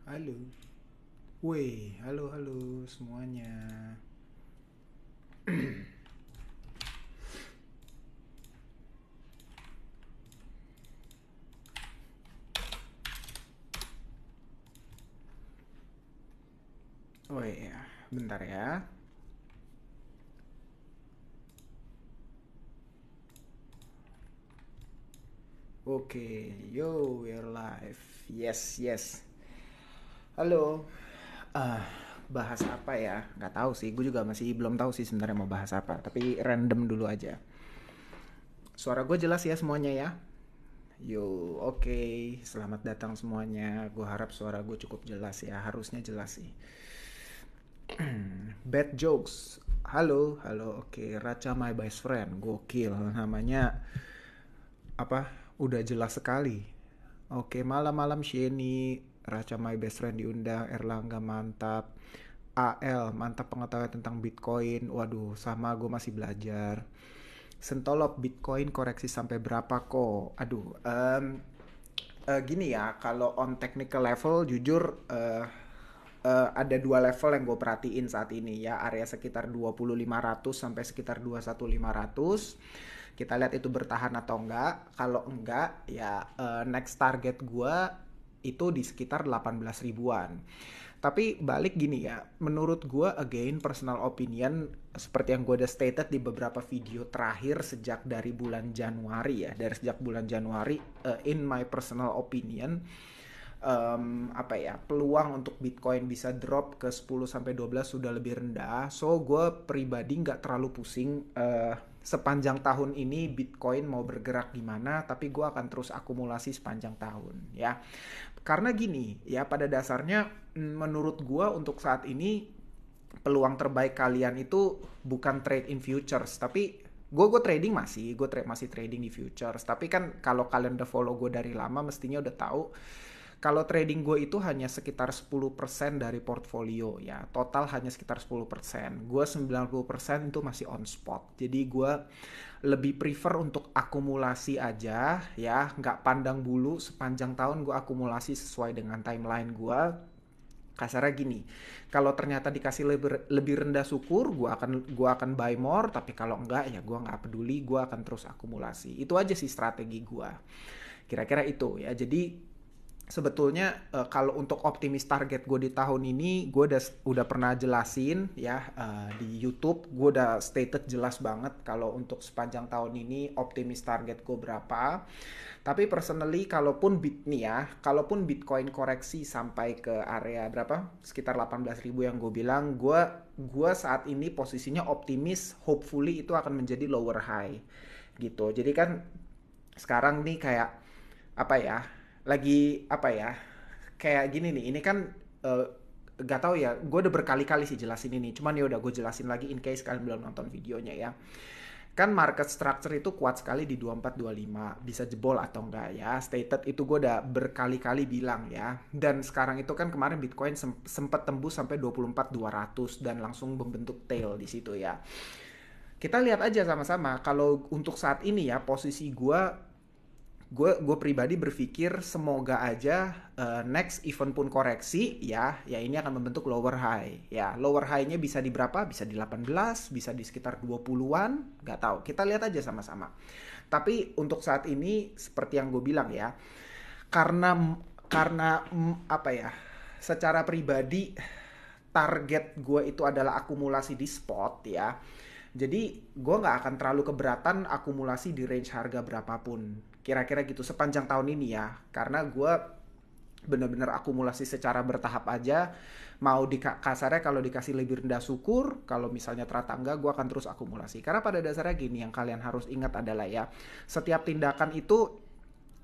Halo. Woi, halo halo semuanya. Oh iya, bentar ya. Oke, yo, we're live. Yes, yes. Halo. Ah, bahas apa ya? Nggak tahu sih. Gue juga masih belum tahu sih sebenarnya mau bahas apa. Tapi random dulu aja. Suara gue jelas ya semuanya ya. Yo, oke. Selamat datang semuanya. Gue harap suara gue cukup jelas ya. Harusnya jelas sih. Bad jokes. Halo, halo. Oke, Raca my best friend. Gokil namanya. Apa? Udah jelas sekali. Oke, malam-malam Sheni, Raca my best friend diundang, Erlangga mantap. AL mantap pengetahuan tentang Bitcoin. Waduh, sama gue masih belajar. Sentolop Bitcoin koreksi sampai berapa kok? Aduh, gini ya, kalau on technical level jujur ada dua level yang gue perhatiin saat ini ya, area sekitar 20.500 sampai sekitar 21.500. Kita lihat itu bertahan atau enggak. Kalau enggak ya next target gue itu di sekitar 18 ribuan. Tapi balik gini ya, menurut gue again personal opinion seperti yang gue udah stated di beberapa video terakhir sejak dari bulan Januari ya, dari sejak bulan Januari, in my personal opinion, apa ya, peluang untuk Bitcoin bisa drop ke 10 sampai 12 sudah lebih rendah. So gue pribadi nggak terlalu pusing sepanjang tahun ini Bitcoin mau bergerak gimana, tapi gue akan terus akumulasi sepanjang tahun ya. Karena gini ya, pada dasarnya menurut gue untuk saat ini peluang terbaik kalian itu bukan trade in futures, tapi gue trading masih trading di futures. Tapi kan kalau kalian udah follow gue dari lama mestinya udah tahu kalau trading gue itu hanya sekitar 10% dari portfolio ya. Total hanya sekitar 10%. Gue 90% itu masih on spot. Jadi gue lebih prefer untuk akumulasi aja ya. Nggak pandang bulu, sepanjang tahun gue akumulasi sesuai dengan timeline gue. Kasarnya gini, kalau ternyata dikasih lebih rendah syukur, gua akan buy more. Tapi kalau enggak ya gua nggak peduli, gua akan terus akumulasi. Itu aja sih strategi gua. Kira-kira itu ya. Jadi sebetulnya kalau untuk optimis target gue di tahun ini, gue udah pernah jelasin ya di YouTube. Gue udah stated jelas banget kalau untuk sepanjang tahun ini optimis target gue berapa. Tapi personally kalaupun Bitcoin koreksi sampai ke area berapa? Sekitar 18.000 yang gue bilang, gue saat ini posisinya optimis, hopefully itu akan menjadi lower high gitu. Jadi kan sekarang nih kayak apa ya? Lagi apa ya? Kayak gini nih, ini kan uh, gak tahu ya, gue udah berkali-kali sih jelasin ini, cuman ya udah gue jelasin lagi in case kalian belum nonton videonya ya. Kan market structure itu kuat sekali di 24-25, bisa jebol atau enggak ya. Stated itu gue udah berkali-kali bilang ya. Dan sekarang itu kan kemarin Bitcoin sempat tembus sampai 24.200 dan langsung membentuk tail di situ ya. Kita lihat aja sama-sama kalau untuk saat ini ya, posisi gue pribadi berpikir semoga aja next event pun koreksi ya, ya ini akan membentuk lower high ya. Lower high-nya bisa di berapa? Bisa di 18, bisa di sekitar 20-an, nggak tahu, kita lihat aja sama-sama. Tapi untuk saat ini seperti yang gue bilang ya, karena apa ya, secara pribadi target gue itu adalah akumulasi di spot ya. Jadi gue nggak akan terlalu keberatan akumulasi di range harga berapapun. Kira-kira gitu sepanjang tahun ini ya. Karena gue bener-bener akumulasi secara bertahap aja. Mau di kasarnya kalau dikasih lebih rendah syukur. Kalau misalnya ternyata enggak, gue akan terus akumulasi. Karena pada dasarnya gini, yang kalian harus ingat adalah ya, setiap tindakan itu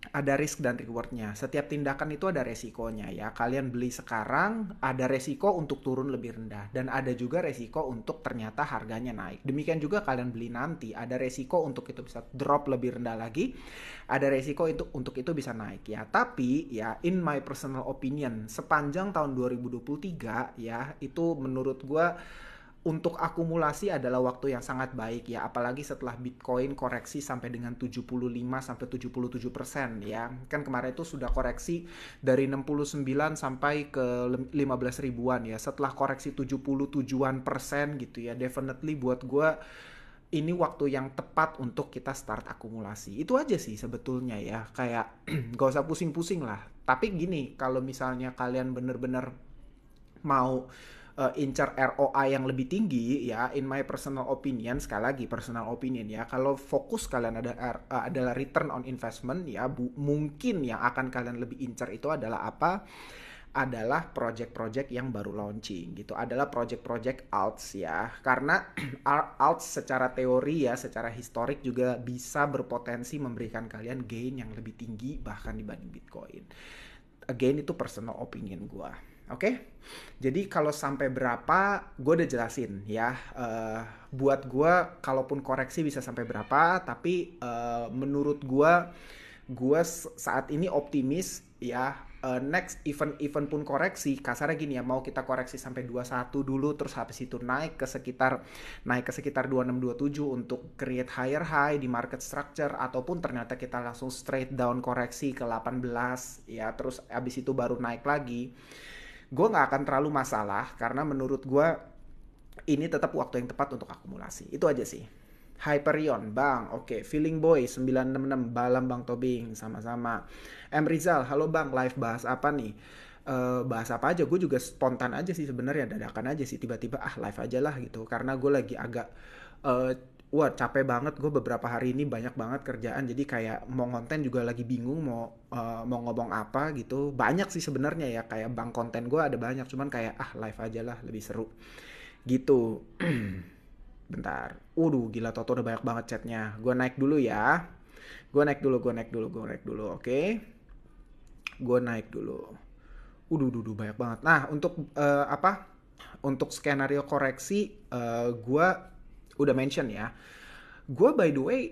ada risk dan rewardnya. Setiap tindakan itu ada resikonya ya. Kalian beli sekarang, ada resiko untuk turun lebih rendah. Dan ada juga resiko untuk ternyata harganya naik. Demikian juga kalian beli nanti, ada resiko untuk itu bisa drop lebih rendah lagi. Ada resiko untuk itu bisa naik ya. Tapi ya in my personal opinion, sepanjang tahun 2023 ya, itu menurut gue untuk akumulasi adalah waktu yang sangat baik ya, apalagi setelah Bitcoin koreksi sampai dengan 75 sampai 77% ya. Kan kemarin itu sudah koreksi dari 69 sampai ke 15 ribuan ya. Setelah koreksi 77-an persen gitu ya, definitely buat gue ini waktu yang tepat untuk kita start akumulasi. Itu aja sih sebetulnya ya, kayak gak usah pusing-pusing lah. Tapi gini, kalau misalnya kalian bener-bener mau incar ROI yang lebih tinggi ya, in my personal opinion, sekali lagi personal opinion ya, kalau fokus kalian adalah return on investment ya, mungkin yang akan kalian lebih incar itu adalah apa, adalah project-project yang baru launching gitu, adalah project-project alts ya, karena alts secara teori ya, secara historik juga bisa berpotensi memberikan kalian gain yang lebih tinggi bahkan dibanding Bitcoin. Again, itu personal opinion gue. Oke, jadi kalau sampai berapa, gue udah jelasin ya. Buat gue, kalaupun koreksi bisa sampai berapa, tapi menurut gue saat ini optimis ya. Next event pun koreksi, kasarnya gini ya, mau kita koreksi sampai 21 dulu, terus habis itu naik ke sekitar 26-27 untuk create higher high di market structure, ataupun ternyata kita langsung straight down koreksi ke 18 ya, terus habis itu baru naik lagi. Gue nggak akan terlalu masalah, karena menurut gue ini tetap waktu yang tepat untuk akumulasi. Itu aja sih. Hyperion, Bang. Oke, Feeling Boy 966, Balam Bang Tobing, sama-sama. M Rizal, halo Bang, live bahas apa nih? Bahas apa aja, gue juga spontan aja sih sebenarnya, dadakan aja sih, tiba-tiba live aja lah gitu, karena gue lagi agak wah capek banget, gue beberapa hari ini banyak banget kerjaan, jadi kayak mau konten juga lagi bingung mau ngomong apa gitu. Banyak sih sebenarnya ya, kayak bang konten gue ada banyak, cuman kayak live aja lah lebih seru gitu. Bentar, gila, Toto udah banyak banget chatnya, gue naik dulu ya, gue naik dulu, oke. Gue naik dulu. Banyak banget. Nah, untuk skenario koreksi, gue udah mention ya. Gue by the way,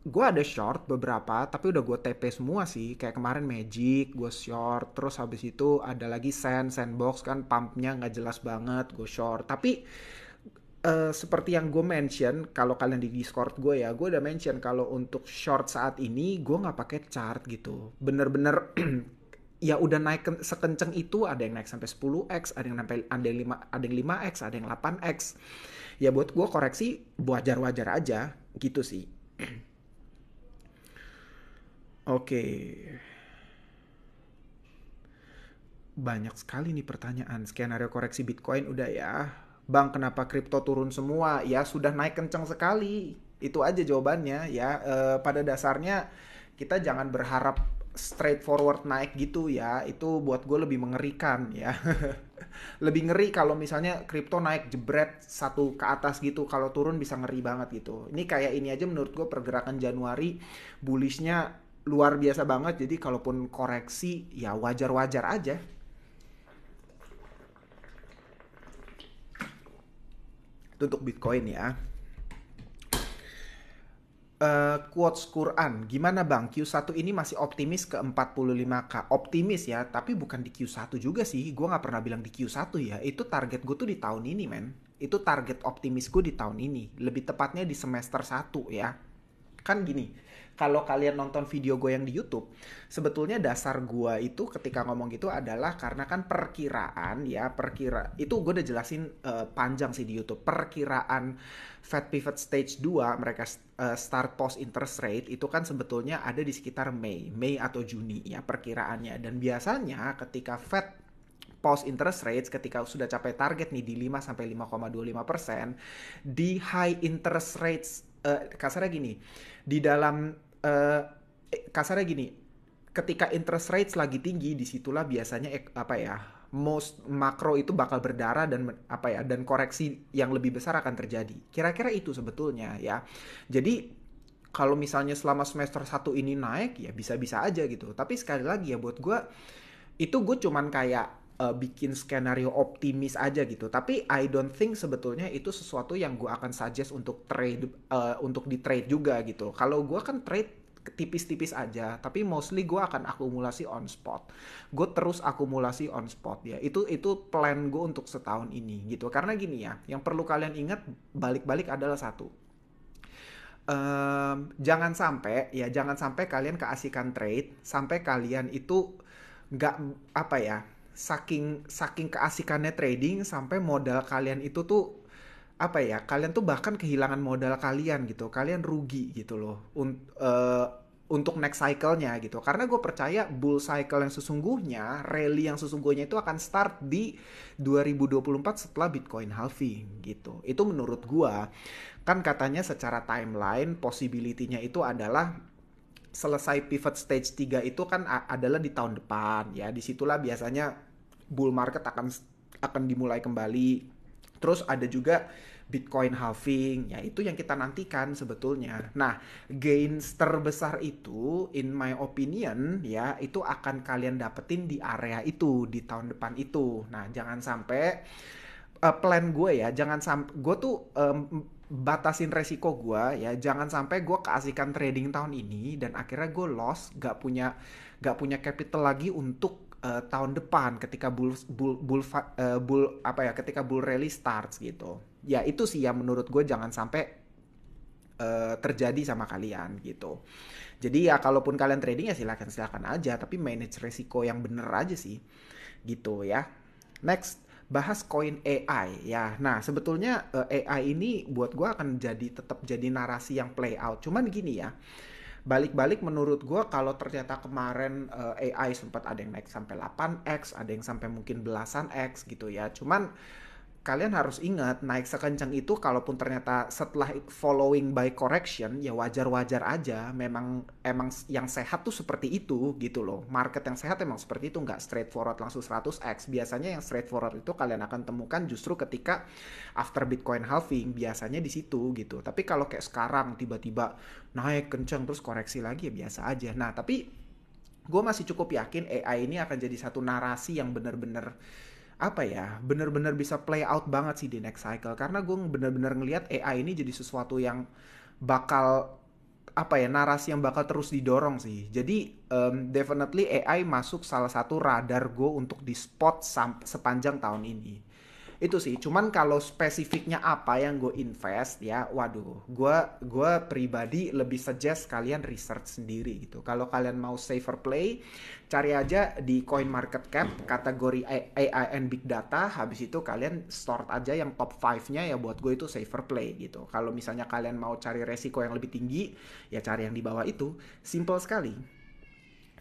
gue ada short beberapa, tapi udah gue TP semua sih. Kayak kemarin Magic, gue short. Terus habis itu ada lagi Sandbox kan, pumpnya nggak jelas banget, gue short. Tapi seperti yang gue mention, kalau kalian di Discord gue ya, gue udah mention kalau untuk short saat ini gue nggak pakai chart gitu, bener-bener ya udah naik sekenceng itu, ada yang naik sampai 10x, ada yang 5x, ada yang 8x. Ya buat gue koreksi wajar-wajar aja gitu sih. Oke. Banyak sekali nih pertanyaan. Skenario koreksi Bitcoin udah ya. Bang, kenapa kripto turun semua? Ya sudah naik kenceng sekali. Itu aja jawabannya ya. Pada dasarnya kita jangan berharap straightforward naik gitu ya. Itu buat gue lebih mengerikan ya. Lebih ngeri kalau misalnya kripto naik jebret satu ke atas gitu. Kalau turun bisa ngeri banget gitu. Ini kayak ini aja menurut gue, pergerakan Januari bullishnya luar biasa banget. Jadi kalaupun koreksi ya wajar-wajar aja. Itu untuk Bitcoin ya. Quotes Quran, gimana Bang? Q1 ini masih optimis ke 45k? Optimis ya, tapi bukan di Q1 juga sih. Gue gak pernah bilang di Q1 ya. Itu target gue tuh di tahun ini, men. Itu target optimis gue di tahun ini. Lebih tepatnya di semester 1 ya. Kan gini, kalau kalian nonton video gue yang di YouTube, sebetulnya dasar gue itu ketika ngomong gitu adalah karena kan perkiraan ya, itu gue udah jelasin panjang sih di YouTube. Perkiraan Fed Pivot Stage 2 mereka start post interest rate itu kan sebetulnya ada di sekitar Mei atau Juni ya perkiraannya. Dan biasanya ketika Fed post interest rates, ketika sudah capai target nih di 5 sampai 5,25%, di high interest rates, kasarnya gini, di dalam kasarnya gini, ketika interest rates lagi tinggi, disitulah biasanya most makro itu bakal berdarah dan dan koreksi yang lebih besar akan terjadi. Kira-kira itu sebetulnya ya. Jadi kalau misalnya selama semester 1 ini naik ya bisa-bisa aja gitu. Tapi sekali lagi ya buat gue itu gue cuman kayak bikin skenario optimis aja gitu. Tapi I don't think sebetulnya itu sesuatu yang gue akan suggest untuk trade, untuk di trade juga gitu. Kalau gue kan trade tipis-tipis aja, tapi mostly gue akan akumulasi on spot. Gue terus akumulasi on spot ya. Itu plan gue untuk setahun ini gitu. Karena gini ya, yang perlu kalian ingat balik-balik adalah satu. Jangan sampai kalian keasikan trade sampai kalian itu nggak apa ya, saking saking keasikannya trading sampai modal kalian itu tuh apa ya, kalian tuh bahkan kehilangan modal kalian gitu, kalian rugi gitu loh untuk next cycle-nya gitu. Karena gue percaya bull cycle yang sesungguhnya, rally yang sesungguhnya itu akan start di 2024 setelah Bitcoin halving gitu. Itu menurut gue. Kan katanya secara timeline possibility-nya itu adalah selesai pivot stage 3 itu kan adalah di tahun depan ya. Disitulah biasanya bull market akan dimulai kembali. Terus ada juga Bitcoin halving, ya itu yang kita nantikan sebetulnya. Nah, gains terbesar itu, in my opinion, ya itu akan kalian dapetin di area itu, di tahun depan itu. Nah, jangan sampai plan gue ya, jangan sampai gue tuh batasin resiko gue ya, jangan sampai gue keasikan trading tahun ini dan akhirnya gue loss, gak punya capital lagi untuk tahun depan ketika bull apa ya, ketika bull rally starts gitu. Ya itu sih yang menurut gue jangan sampai terjadi sama kalian gitu. Jadi ya kalaupun kalian trading ya silakan aja, tapi manage resiko yang bener aja sih gitu ya. Next, bahas koin AI ya. Nah sebetulnya AI ini buat gue akan tetap jadi narasi yang play out. Cuman gini ya, balik-balik menurut gue kalau ternyata kemarin AI sempat ada yang naik sampai 8x, ada yang sampai mungkin belasan x gitu ya. Cuman kalian harus ingat naik sekencang itu kalaupun ternyata setelah following by correction ya wajar-wajar aja. Emang yang sehat tuh seperti itu gitu loh. Market yang sehat emang seperti itu, nggak straightforward langsung 100x. Biasanya yang straightforward itu kalian akan temukan justru ketika after Bitcoin halving, biasanya di situ gitu. Tapi kalau kayak sekarang tiba-tiba naik kencang terus koreksi lagi ya biasa aja. Nah, tapi gue masih cukup yakin AI ini akan jadi satu narasi yang bener-bener apa ya, bener-bener bisa play out banget sih di next cycle. Karena gue bener-bener ngelihat AI ini jadi sesuatu yang bakal apa ya, narasi yang bakal terus didorong sih. Jadi definitely AI masuk salah satu radar gue untuk di spot sepanjang tahun ini. Itu sih. Cuman kalau spesifiknya apa yang gue invest ya, waduh, gue pribadi lebih suggest kalian research sendiri gitu. Kalau kalian mau safer play, cari aja di Coin Market Cap kategori AI and Big Data. Habis itu kalian sort aja yang top 5-nya ya, buat gue itu safer play gitu. Kalau misalnya kalian mau cari resiko yang lebih tinggi, ya cari yang di bawah itu. Simple sekali.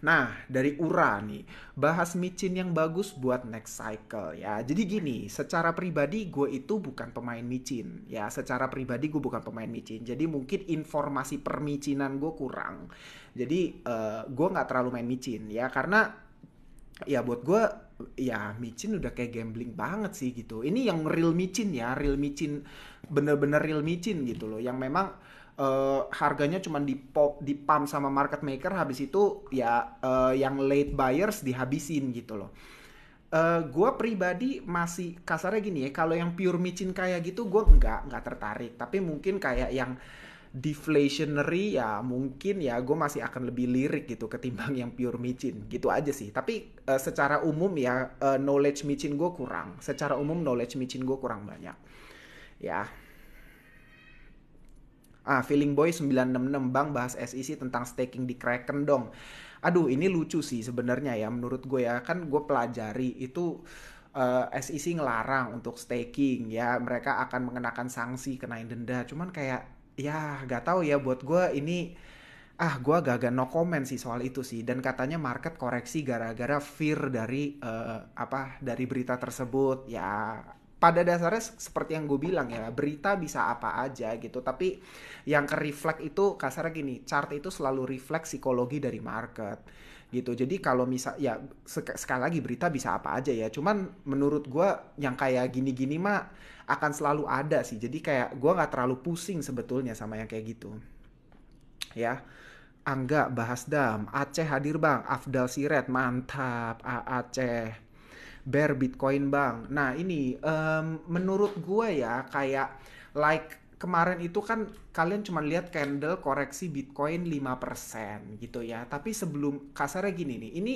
Nah, dari Ura nih, bahas micin yang bagus buat next cycle ya. Jadi gini, secara pribadi gue itu bukan pemain micin ya. Secara pribadi gue bukan pemain micin. Jadi mungkin informasi permicinan gue kurang. Jadi gue nggak terlalu main micin ya, karena ya buat gue ya micin udah kayak gambling banget sih gitu. Ini yang real micin ya, real micin, bener-bener real micin gitu loh. Yang memang harganya cuma di pump sama market maker, habis itu ya yang late buyers dihabisin gitu loh. Gue pribadi masih kasarnya gini ya, kalau yang pure micin kayak gitu gue nggak tertarik. Tapi mungkin kayak yang deflationary ya mungkin ya gue masih akan lebih lirik gitu ketimbang yang pure micin gitu aja sih. Tapi secara umum ya knowledge micin gue kurang. Secara umum knowledge micin gue kurang banyak ya. Feeling Boy 966, Bang bahas SEC tentang staking di Kraken dong. Aduh, ini lucu sih sebenarnya ya menurut gue ya. Kan gue pelajari itu SEC ngelarang untuk staking ya. Mereka akan mengenakan sanksi, kenain denda. Cuman kayak ya gak tahu ya, buat gue ini gue agak-agak no comment sih soal itu sih. Dan katanya market koreksi gara-gara fear dari dari berita tersebut ya. Pada dasarnya seperti yang gue bilang ya, berita bisa apa aja gitu, tapi yang ke reflect itu kasarnya gini, chart itu selalu reflect psikologi dari market gitu. Jadi kalau misal ya sekali lagi berita bisa apa aja ya, cuman menurut gue yang kayak gini-gini mah akan selalu ada sih. Jadi kayak gue nggak terlalu pusing sebetulnya sama yang kayak gitu ya. Angga bahas dam, Aceh hadir bang, Afdal Siret mantap, Aceh. Bear Bitcoin bang. Nah ini menurut gue ya kayak like kemarin itu kan kalian cuma lihat candle koreksi Bitcoin 5% gitu ya. Tapi sebelum kasarnya gini nih, ini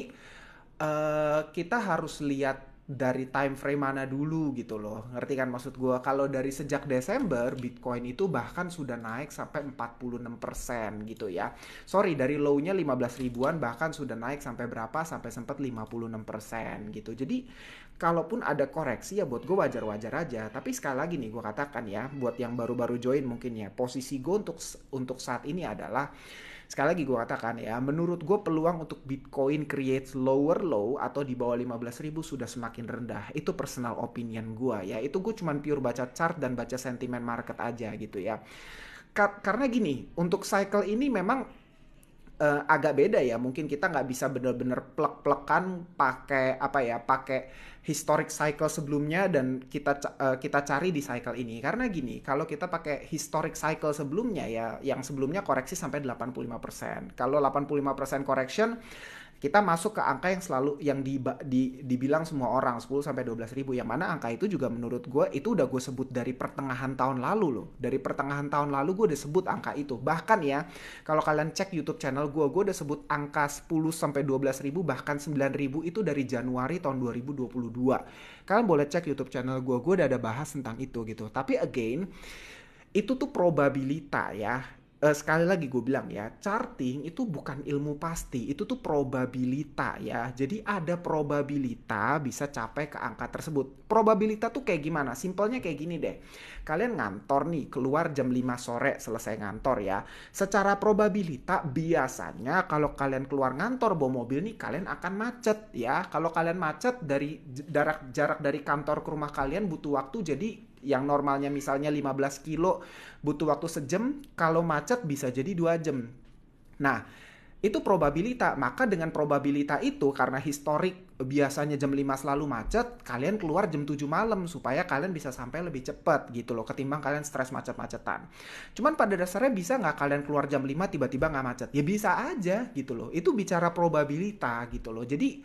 kita harus lihat dari time frame mana dulu gitu loh. Ngerti kan maksud gue? Kalau dari sejak Desember, Bitcoin itu bahkan sudah naik sampai 46% gitu ya. Sorry, dari low-nya 15 ribuan bahkan sudah naik sampai berapa? Sampai sempat 56% gitu. Jadi, kalaupun ada koreksi ya buat gue wajar-wajar aja. Tapi sekali lagi nih gue katakan ya, buat yang baru-baru join mungkin ya, posisi gue untuk saat ini adalah sekali lagi gue katakan ya, menurut gue peluang untuk Bitcoin create lower low atau di bawah 15.000 sudah semakin rendah. Itu personal opinion gue ya. Itu gue cuman pure baca chart dan baca sentimen market aja gitu ya. Karena gini, untuk cycle ini memang agak beda ya. Mungkin kita nggak bisa bener-bener plek-plekan pakai apa ya, pakai historic cycle sebelumnya dan kita cari di cycle ini. Karena gini, kalau kita pakai historic cycle sebelumnya ya, yang sebelumnya koreksi sampai 85%. Kalau 85% correction, kita masuk ke angka yang selalu yang dibilang semua orang 10 sampai 12 ribu, yang mana angka itu juga menurut gue itu udah gue sebut dari pertengahan tahun lalu loh. Dari pertengahan tahun lalu gue udah sebut angka itu. Bahkan ya, kalau kalian cek YouTube channel gue udah sebut angka 10 sampai 12 ribu bahkan 9 ribu itu dari Januari tahun 2022. Kalian boleh cek YouTube channel gue udah ada bahas tentang itu gitu. Tapi again, itu tuh probabilita ya. Sekali lagi gue bilang ya, charting itu bukan ilmu pasti, itu tuh probabilita ya. Jadi ada probabilita bisa capai ke angka tersebut. Probabilita tuh kayak gimana? Simpelnya kayak gini deh. Kalian ngantor nih, keluar jam 5 sore selesai ngantor ya. Secara probabilita biasanya kalau kalian keluar ngantor bawa mobil nih, kalian akan macet ya. Kalau kalian macet dari jarak dari kantor ke rumah kalian butuh waktu, jadi yang normalnya misalnya 15 kilo butuh waktu sejam, kalau macet bisa jadi 2 jam. Nah, itu probabilita. Maka dengan probabilita itu, karena historik biasanya jam 5 selalu macet, kalian keluar jam 7 malam supaya kalian bisa sampai lebih cepat gitu loh, ketimbang kalian stres macet-macetan. Cuman pada dasarnya bisa nggak kalian keluar jam 5 tiba-tiba nggak macet? Ya bisa aja gitu loh. Itu bicara probabilita gitu loh. Jadi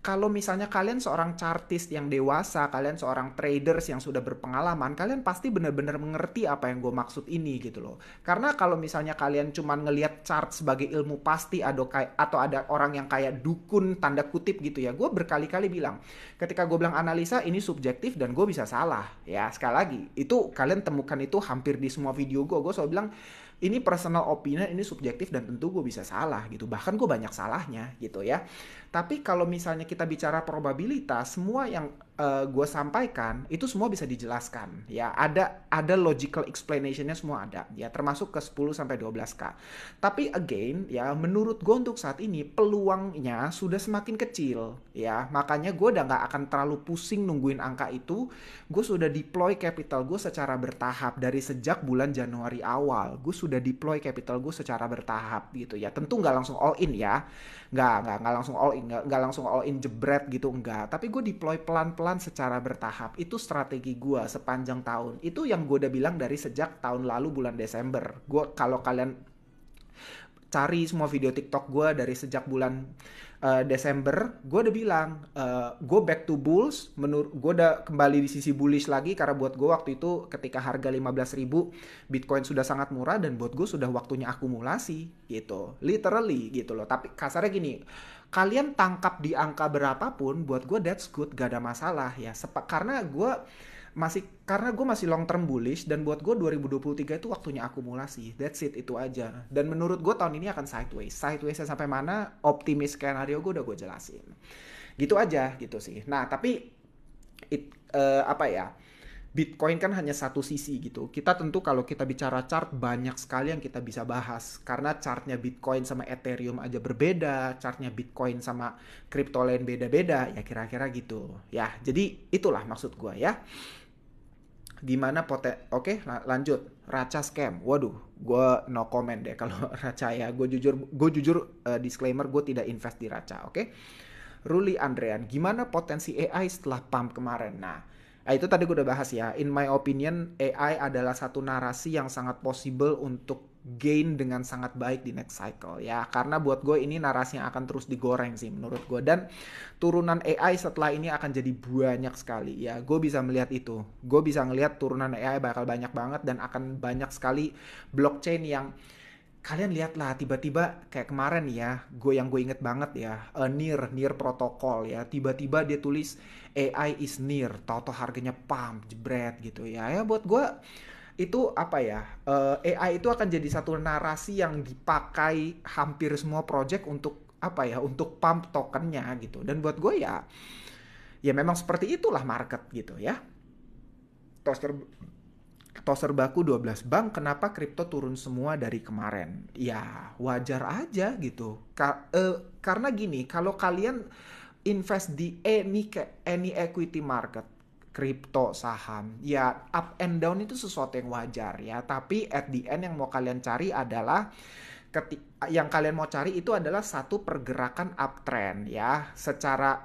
kalau misalnya kalian seorang chartist yang dewasa, kalian seorang traders yang sudah berpengalaman, kalian pasti benar-benar mengerti apa yang gue maksud ini gitu loh. Karena kalau misalnya kalian cuma ngelihat chart sebagai ilmu pasti atau ada orang yang kayak dukun tanda kutip gitu ya, gue berkali-kali bilang, ketika gue bilang analisa ini subjektif dan gue bisa salah. Ya sekali lagi, itu kalian temukan itu hampir di semua video gue selalu bilang, ini personal opinion, ini subjektif dan tentu gue bisa salah gitu. Bahkan gue banyak salahnya gitu ya. Tapi kalau misalnya kita bicara probabilitas, semua yang gue sampaikan itu semua bisa dijelaskan ya, ada logical explanationnya, semua ada ya, termasuk ke 10 sampai 12k. Tapi again ya, menurut gue untuk saat ini peluangnya sudah semakin kecil ya, makanya gue udah nggak akan terlalu pusing nungguin angka itu. Gue sudah deploy capital gue secara bertahap dari sejak bulan Januari awal. Gue sudah deploy capital gue secara bertahap gitu ya, tentu nggak langsung all in ya, nggak langsung all in, nggak langsung all in jebret gitu, enggak. Tapi gue deploy pelan-pelan secara bertahap. Itu strategi gue sepanjang tahun. Itu yang gue udah bilang dari sejak tahun lalu bulan Desember. Gue, kalau kalian cari semua video TikTok gue dari sejak bulan Desember, gue udah bilang gue back to bulls. Gue udah kembali di sisi bullish lagi, karena buat gue waktu itu ketika harga 15.000 Bitcoin sudah sangat murah, dan buat gue sudah waktunya akumulasi gitu, literally gitu loh. Tapi kasarnya gini, kalian tangkap di angka berapapun, buat gue that's good, gak ada masalah ya. Karena gue masih long term bullish, dan buat gue 2023 itu waktunya akumulasi. That's it, itu aja. Dan menurut gue tahun ini akan sidewaysnya sampai mana, optimis skenario gue udah gue jelasin. Gitu aja gitu sih. Nah, tapi apa ya, Bitcoin kan hanya satu sisi gitu. Kita tentu kalau kita bicara chart, banyak sekali yang kita bisa bahas. Karena chartnya Bitcoin sama Ethereum aja berbeda, chartnya Bitcoin sama kripto lain beda-beda, ya kira-kira gitu. Ya, jadi itulah maksud gue ya. Gimana Oke, lanjut. Raca scam. Waduh, gue no comment deh kalau Raca ya. Gue jujur disclaimer, gue tidak invest di Raca, oke? Ruli Andrean, gimana potensi AI setelah pump kemarin? Nah, itu tadi gue udah bahas ya. In my opinion, AI adalah satu narasi yang sangat possible untuk gain dengan sangat baik di next cycle ya, karena buat gue ini narasi yang akan terus digoreng sih menurut gue, dan turunan AI setelah ini akan jadi banyak sekali ya, gue bisa melihat itu, gue bisa ngelihat turunan AI bakal banyak banget dan akan banyak sekali blockchain yang kalian lihatlah tiba-tiba kayak kemarin ya, gue inget banget ya, near protokol ya, tiba-tiba dia tulis AI is near, tahu harganya pump jebret gitu ya, ya buat gue itu apa ya, AI itu akan jadi satu narasi yang dipakai hampir semua project untuk apa ya, untuk pump tokennya gitu, dan buat gue ya, ya memang seperti itulah market gitu ya. Toaster Toser baku 12 bank, kenapa kripto turun semua dari kemarin? Ya, wajar aja gitu. Karena gini, kalau kalian invest di any equity market, kripto, saham, ya up and down itu sesuatu yang wajar ya. Tapi at the end yang mau kalian cari adalah yang kalian mau cari itu adalah satu pergerakan uptrend ya, secara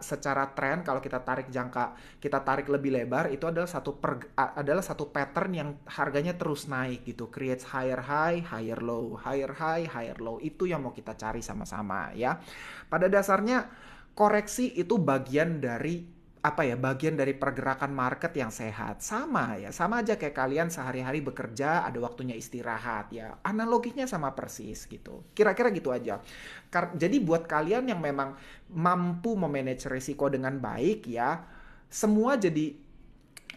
tren. Kalau kita tarik lebih lebar, itu adalah satu pattern yang harganya terus naik gitu, creates higher high higher low, higher high higher low. Itu yang mau kita cari sama-sama ya. Pada dasarnya koreksi itu bagian dari apa ya, bagian dari pergerakan market yang sehat. Sama ya, sama aja kayak kalian sehari-hari bekerja ada waktunya istirahat ya, analoginya sama persis gitu, kira-kira gitu aja. Jadi buat kalian yang memang mampu memanage risiko dengan baik ya, semua jadi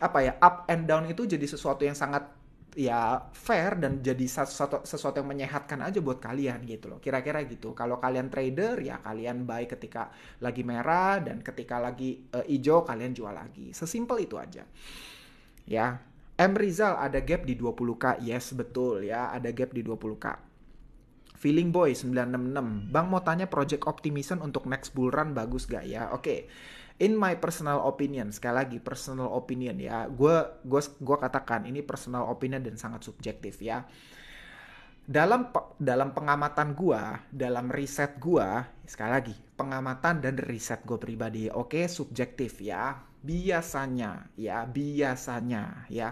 apa ya, up and down itu jadi sesuatu yang sangat ya fair, dan jadi sesuatu yang menyehatkan aja buat kalian gitu loh, kira-kira gitu. Kalau kalian trader ya kalian buy ketika lagi merah, dan ketika lagi hijau kalian jual lagi, sesimpel itu aja ya. M Rizal, ada gap di 20k, yes betul ya, ada gap di 20k. Feeling Boy 966, Bang mau tanya project optimism untuk next bull run bagus gak ya? Oke. In my personal opinion, sekali lagi personal opinion ya, gue katakan ini personal opinion dan sangat subjektif ya. Dalam pengamatan gua, dalam riset gua, sekali lagi pengamatan dan riset gue pribadi, oke, subjektif ya. Biasanya ya,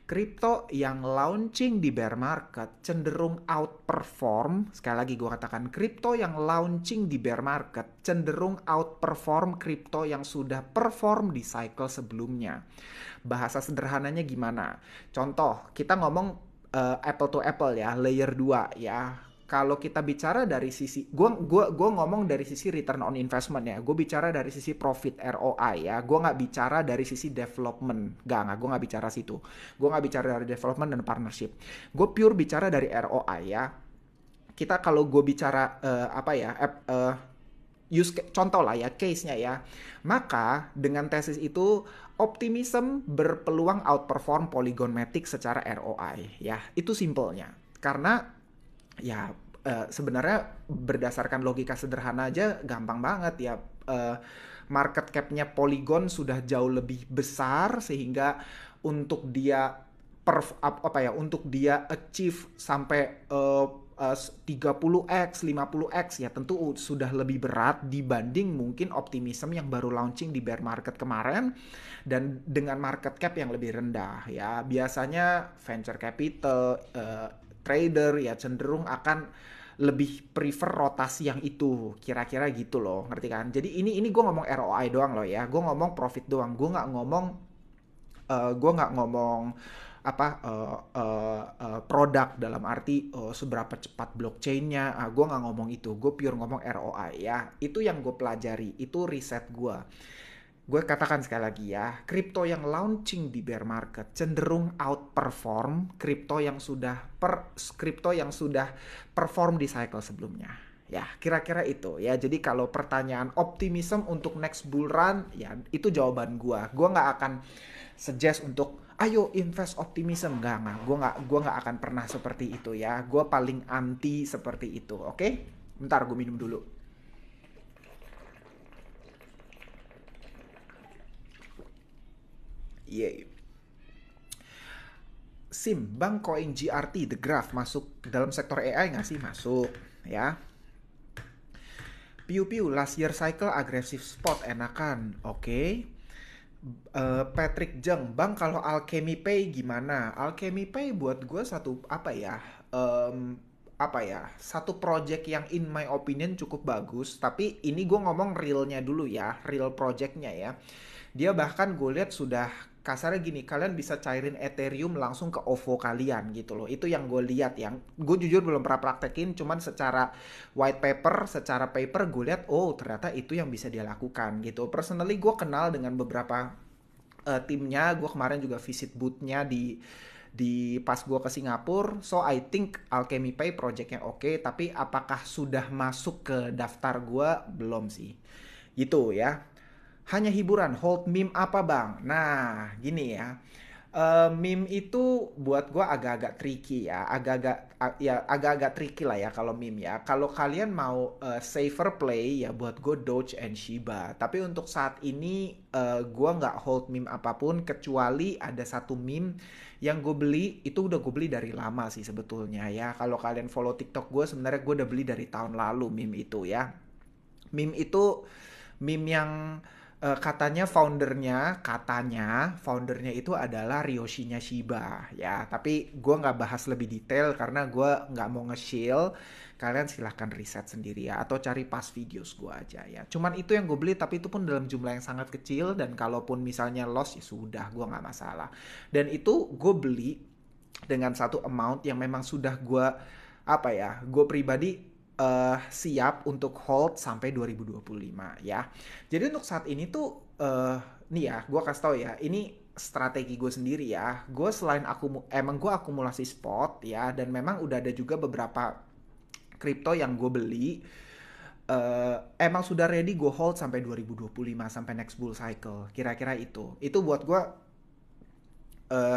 kripto yang launching di bear market cenderung outperform. Sekali lagi gue katakan, kripto yang launching di bear market cenderung outperform kripto yang sudah perform di cycle sebelumnya. Bahasa sederhananya gimana? Contoh, kita ngomong apple to apple ya, layer 2 ya. Kalau kita bicara dari sisi, gue ngomong dari sisi return on investment ya, gue bicara dari sisi profit ROI ya, gue nggak bicara dari sisi development, gue nggak bicara situ, gue nggak bicara dari development dan partnership, gue pure bicara dari ROI ya. Kita kalau gue bicara apa ya, contoh lah ya, case-nya ya, maka dengan tesis itu optimism berpeluang outperform Polygon Matic secara ROI ya, itu simpelnya. Karena ya sebenarnya berdasarkan logika sederhana aja gampang banget ya, market cap-nya Polygon sudah jauh lebih besar, sehingga untuk dia untuk dia achieve sampai 30x, 50x ya tentu sudah lebih berat dibanding mungkin optimism yang baru launching di bear market kemarin, dan dengan market cap yang lebih rendah ya. Biasanya venture capital, trader ya cenderung akan lebih prefer rotasi yang itu, kira-kira gitu loh, ngerti kan? Jadi ini gue ngomong ROI doang loh ya, gue ngomong profit doang, gue nggak ngomong apa produk dalam arti seberapa cepat blockchainnya. Gue nggak ngomong itu, gue pure ngomong ROI ya. Itu yang gue pelajari, itu riset gue. Gue katakan sekali lagi ya, kripto yang launching di bear market cenderung outperform kripto yang sudah perform di cycle sebelumnya. Ya, kira-kira itu ya. Jadi kalau pertanyaan optimism untuk next bull run, ya itu jawaban gue. Gue nggak akan suggest untuk ayo invest optimism, nggak. Gue nggak akan pernah seperti itu ya. Gue paling anti seperti itu. Oke? Bentar, gue minum dulu. Yeah. Bang, koin GRT, The Graph masuk dalam sektor AI nggak sih? Masuk ya. Piu-piu, last year cycle aggressive spot enakan. Oke. Patrick Jeng, Bang kalau Alchemy Pay gimana? Alchemy Pay buat gue satu apa ya? apa ya, satu project yang in my opinion cukup bagus, tapi ini gue ngomong realnya dulu ya, real projectnya ya. Dia bahkan gue lihat sudah kasarnya gini, kalian bisa cairin Ethereum langsung ke OVO kalian gitu loh. Itu yang gue lihat, yang gue jujur belum pernah praktekin, cuman secara white paper, secara paper gue lihat, oh ternyata itu yang bisa dia lakukan gitu. Personally gue kenal dengan beberapa timnya. Gue kemarin juga visit boothnya di pas gue ke Singapura. So I think Alchemy Pay projectnya oke, tapi apakah sudah masuk ke daftar gue? Belum sih. Gitu ya. Hanya hiburan, hold meme apa bang? Nah, gini ya. Meme itu buat gue agak-agak tricky ya, agak-agak tricky lah ya kalau meme ya. Kalau kalian mau safer play ya buat gue Doge and Shiba. Tapi untuk saat ini gue nggak hold meme apapun kecuali ada satu meme yang gue beli, itu udah gue beli dari lama sih sebetulnya ya. Kalau kalian follow TikTok gue, sebenarnya gue udah beli dari tahun lalu meme itu ya. Meme itu meme yang katanya foundernya itu adalah Ryoshinya Shiba ya, tapi gue nggak bahas lebih detail karena gue nggak mau nge-shill. Kalian silahkan riset sendiri ya, atau cari pas videos gue aja ya. Cuman itu yang gue beli, tapi itu pun dalam jumlah yang sangat kecil, dan kalaupun misalnya loss ya sudah, gue nggak masalah. Dan itu gue beli dengan satu amount yang memang sudah gue, apa ya, gue pribadi siap untuk hold sampai 2025 ya. Jadi untuk saat ini tuh nih ya, gue kasih tau ya, ini strategi gue sendiri ya. Gue selain emang gue akumulasi spot ya, dan memang udah ada juga beberapa kripto yang gue beli. Emang sudah ready gue hold sampai 2025, sampai next bull cycle. Kira-kira itu buat gue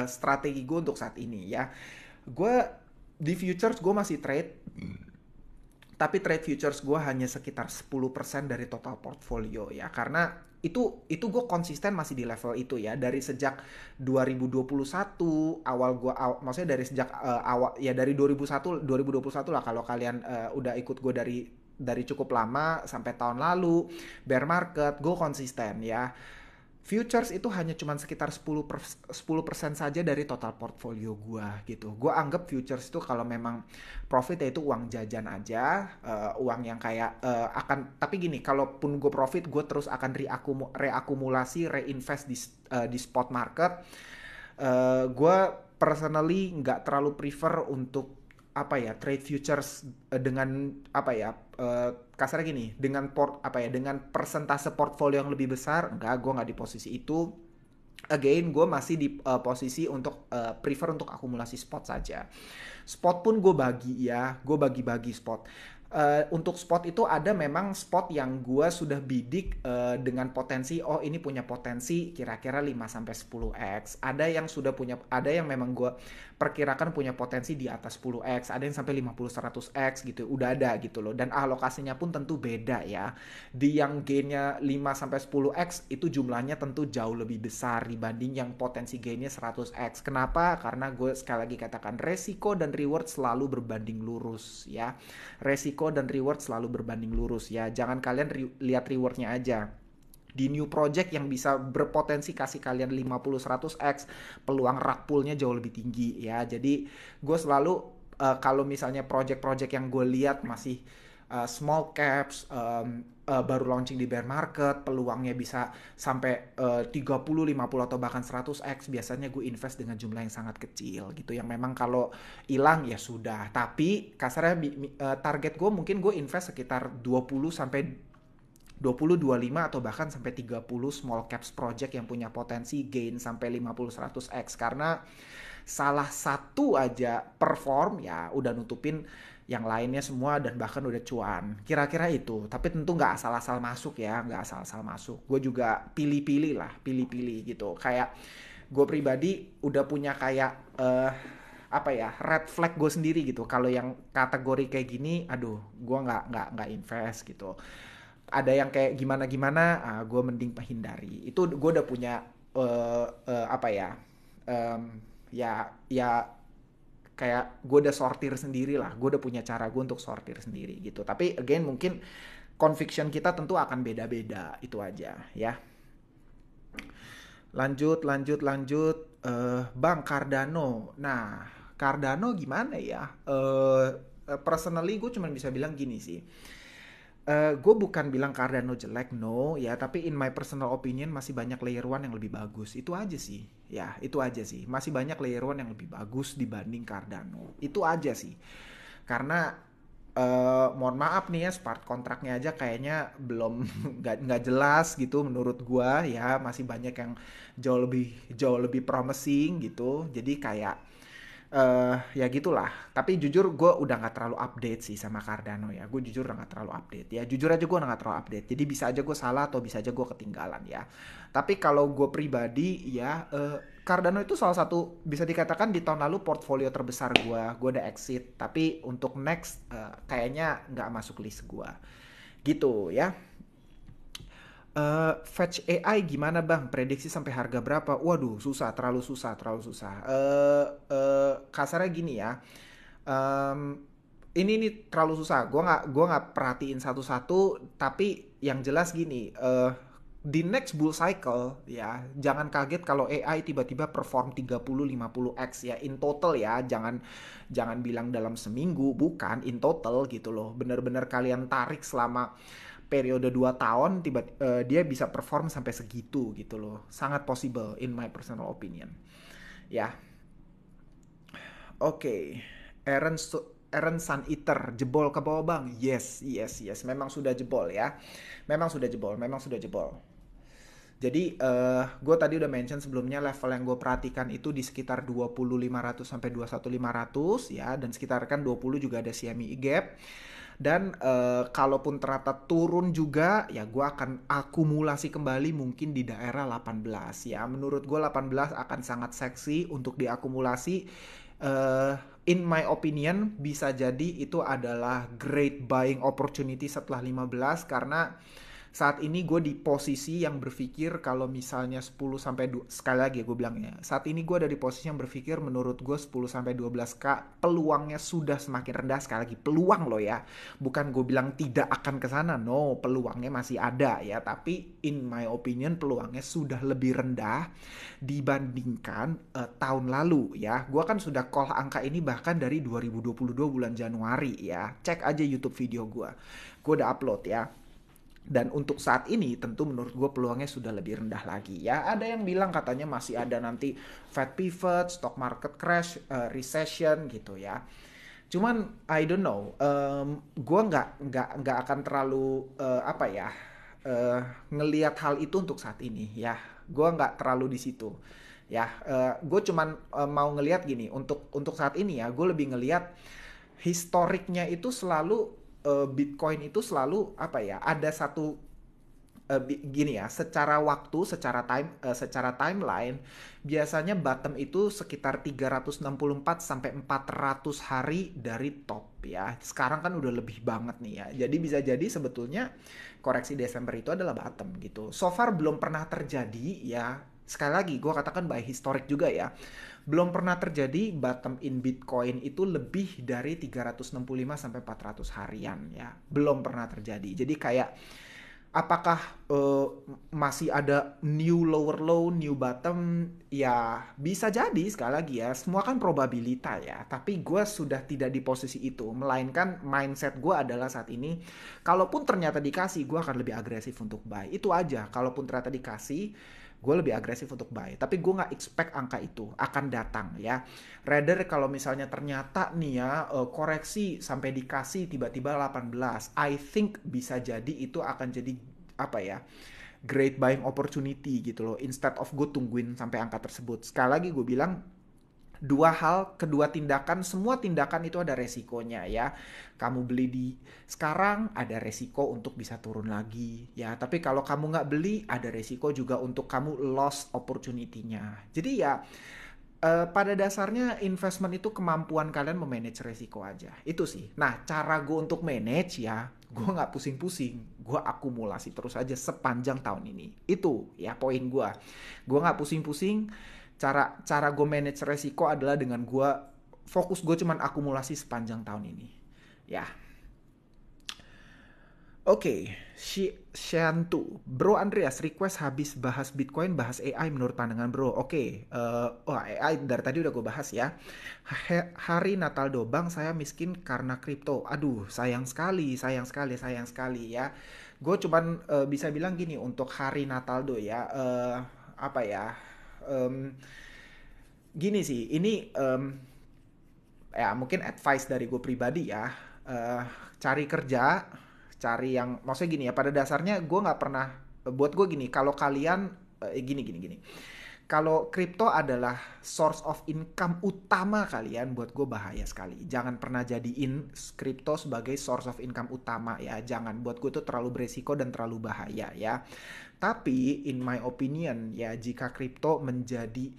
strategi gue untuk saat ini ya. Gue di futures gue masih trade, tapi trade futures gue hanya sekitar 10% dari total portfolio ya, karena itu gue konsisten masih di level itu ya, dari sejak 2021 maksudnya dari sejak awal ya, dari 2021 lah, kalau kalian udah ikut gue dari cukup lama sampai tahun lalu bear market, gue konsisten ya. Futures itu hanya cuma sekitar 10% saja dari total portfolio gue gitu. Gue anggap futures itu kalau memang profit ya itu uang jajan aja, uang yang kayak tapi gini, kalaupun gue profit, gue terus akan reakumulasi, reinvest di spot market. Gue personally nggak terlalu prefer untuk apa ya, trade futures dengan apa ya, kasarnya gini, dengan persentase portfolio yang lebih besar. Enggak, gue nggak di posisi itu. Again, gue masih di posisi untuk prefer untuk akumulasi spot saja. Spot pun gue bagi ya, gue bagi-bagi spot. Untuk spot itu ada memang spot yang gue sudah bidik dengan potensi, oh ini punya potensi kira-kira 5-10x. Ada yang memang gue perkirakan punya potensi di atas 10x, ada yang sampai 50-100x gitu. Udah ada gitu loh. Dan alokasinya pun tentu beda ya. Di yang gainnya 5-10x itu jumlahnya tentu jauh lebih besar dibanding yang potensi gainnya 100x. Kenapa? Karena gue sekali lagi katakan, resiko dan reward selalu berbanding lurus ya. Resiko dan reward selalu berbanding lurus ya. Jangan kalian lihat rewardnya aja. Di new project yang bisa berpotensi kasih kalian 50-100x, peluang rug pull-nya jauh lebih tinggi ya. Jadi gue selalu kalau misalnya project-project yang gue lihat masih small caps, baru launching di bear market, peluangnya bisa sampai 30, 50 atau bahkan 100x, biasanya gue invest dengan jumlah yang sangat kecil gitu, yang memang kalau hilang ya sudah. Tapi kasarnya target gue mungkin gue invest sekitar 20 25 atau bahkan sampai 30 small caps project yang punya potensi gain sampai 50-100x, karena salah satu aja perform ya udah nutupin yang lainnya semua, dan bahkan udah cuan. Kira-kira itu. Tapi tentu nggak asal-asal masuk ya, nggak asal-asal masuk. Gue juga pilih-pilih gitu. Kayak gue pribadi udah punya kayak apa ya, red flag gue sendiri gitu. Kalau yang kategori kayak gini, aduh, gue nggak invest gitu. Ada yang kayak gimana-gimana, gue mending menghindari. Itu gue udah punya apa ya, ya kayak gue udah sortir sendiri lah, gue udah punya cara gue untuk sortir sendiri gitu. Tapi again, mungkin conviction kita tentu akan beda-beda, itu aja ya. Lanjut, Bang Cardano. Nah, Cardano gimana ya? personally gue cuma bisa bilang gini sih. Gue bukan bilang Cardano jelek, no ya, tapi in my personal opinion masih banyak layer one yang lebih bagus. Itu aja sih. Ya, itu aja sih. Masih banyak layer one yang lebih bagus dibanding Cardano. Itu aja sih. Karena mohon maaf nih ya, smart kontraknya aja kayaknya belum nggak jelas gitu menurut gua ya, masih banyak yang jauh lebih promising gitu. Jadi kayak ya gitulah. Tapi jujur gue udah nggak terlalu update sih sama Cardano ya. Gue jujur udah nggak terlalu update ya. Jujur aja gue udah nggak terlalu update. Jadi bisa aja gue salah atau bisa aja gue ketinggalan ya. Tapi kalau gue pribadi ya, Cardano itu salah satu bisa dikatakan di tahun lalu portfolio terbesar gue. Gue udah exit. Tapi untuk next kayaknya nggak masuk list gue. Gitu ya. Fetch AI gimana bang? Prediksi sampai harga berapa? Waduh, susah, terlalu susah, terlalu susah. Kasarnya gini ya. Em, ini terlalu susah. Gua nggak perhatiin satu-satu. Tapi yang jelas gini. Di next bull cycle ya, jangan kaget kalau AI tiba-tiba perform 30-50x ya in total ya. Jangan bilang dalam seminggu, bukan in total gitu loh. Bener-bener kalian tarik selama periode 2 tahun dia bisa perform sampai segitu gitu loh. Sangat possible in my personal opinion. Ya. Oke. Aaron Sun Eater jebol ke bawah bang. Yes, yes, yes. Memang sudah jebol ya. Memang sudah jebol, memang sudah jebol. Jadi gue tadi udah mention sebelumnya level yang gue perhatikan itu di sekitar 20.500 sampai 21.500 ya, dan sekitar kan 20 juga ada CME gap. Dan kalaupun ternyata turun juga ya gue akan akumulasi kembali mungkin di daerah 18 ya. Menurut gue 18 akan sangat seksi untuk diakumulasi. In my opinion bisa jadi itu adalah great buying opportunity setelah 15, karena saat ini gue di posisi yang berpikir kalau misalnya 10 sampai sekali lagi gue bilang ya, saat ini gue ada di posisi yang berpikir menurut gue 10 sampai 12k peluangnya sudah semakin rendah. Sekali lagi peluang loh ya, bukan gue bilang tidak akan ke sana, no, peluangnya masih ada ya, tapi in my opinion peluangnya sudah lebih rendah dibandingkan tahun lalu ya. Gue kan sudah call angka ini bahkan dari 2022 bulan Januari ya, cek aja YouTube video gue udah upload ya. Dan untuk saat ini tentu menurut gue peluangnya sudah lebih rendah lagi ya. Ada yang bilang katanya masih ada nanti Fed pivot, stock market crash, recession gitu ya. Cuman I don't know, gue nggak akan terlalu apa ya, ngelihat hal itu untuk saat ini ya. Gue nggak terlalu di situ ya. Gue cuman mau ngelihat gini, untuk saat ini ya, gue lebih ngelihat historiknya itu selalu Bitcoin itu selalu apa ya, ada satu gini ya, secara waktu, secara timeline biasanya bottom itu sekitar 364 sampai 400 hari dari top ya. Sekarang kan udah lebih banget nih ya. Jadi bisa jadi sebetulnya koreksi Desember itu adalah bottom gitu. So far belum pernah terjadi ya. Sekali lagi gue katakan by historic juga ya. Belum pernah terjadi bottom in Bitcoin itu lebih dari 365 sampai 400 harian ya. Belum pernah terjadi. Jadi kayak apakah masih ada new lower low, new bottom? Ya bisa jadi, sekali lagi ya, semua kan probabilitas ya. Tapi gue sudah tidak di posisi itu, melainkan mindset gue adalah saat ini, kalaupun ternyata dikasih, gue akan lebih agresif untuk buy. Itu aja, kalaupun ternyata dikasih, gue lebih agresif untuk buy. Tapi gue nggak expect angka itu akan datang ya. Rather kalau misalnya ternyata nih ya koreksi sampai dikasih tiba-tiba 18, I think bisa jadi itu akan jadi apa ya, great buying opportunity gitu loh. Instead of gue tungguin sampai angka tersebut. Sekali lagi gue bilang, kedua tindakan, semua tindakan itu ada resikonya ya. Kamu beli di sekarang ada resiko untuk bisa turun lagi ya. Tapi kalau kamu nggak beli ada resiko juga untuk kamu lost opportunity-nya. Jadi ya pada dasarnya investment itu kemampuan kalian memanage resiko aja. Itu sih. Nah, cara gue untuk manage ya, gue nggak pusing-pusing. Gue akumulasi terus aja sepanjang tahun ini. Itu ya poin gue. Gue nggak pusing-pusing. Cara gue manage resiko adalah dengan gue fokus, gue cuman akumulasi sepanjang tahun ini. Ya. Oke, Shantu. Bro Andreas, request habis bahas Bitcoin, bahas AI menurut pandangan bro. Oke, AI dari tadi udah gue bahas ya. Hari Natal do, bang saya miskin karena kripto. Aduh, sayang sekali, sayang sekali, sayang sekali ya. Gue cuman bisa bilang gini untuk hari Natal do ya. Apa ya? Em, Gini sih, ini ya mungkin advice dari gue pribadi ya. eh Cari kerja, cari yang maksudnya gini ya, pada dasarnya gue nggak pernah, buat gue gini, kalau kalian gini gini gini, kalau kripto adalah source of income utama kalian, buat gue bahaya sekali. Jangan pernah jadiin kripto sebagai source of income utama ya, jangan. Buat gue itu terlalu beresiko dan terlalu bahaya ya. Tapi in my opinion ya, jika kripto menjadi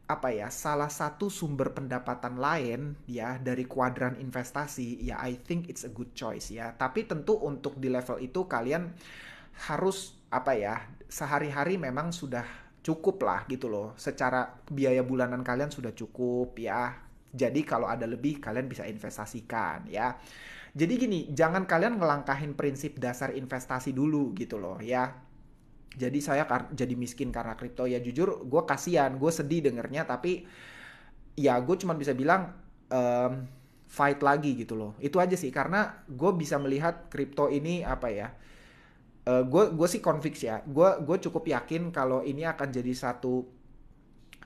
apa ya, salah satu sumber pendapatan lain ya dari kuadran investasi ya, I think it's a good choice ya. Tapi tentu untuk di level itu kalian harus apa ya, sehari-hari memang sudah cukup lah gitu loh, secara biaya bulanan kalian sudah cukup ya. Jadi kalau ada lebih kalian bisa investasikan ya. Jadi gini, jangan kalian ngelangkahin prinsip dasar investasi dulu gitu loh ya. Jadi saya jadi miskin karena kripto ya, jujur gue kasihan, gue sedih dengernya, tapi ya gue cuma bisa bilang em, fight lagi gitu loh. Itu aja sih, karena gue bisa melihat kripto ini apa ya, gue sih convict ya, gue cukup yakin kalau ini akan jadi satu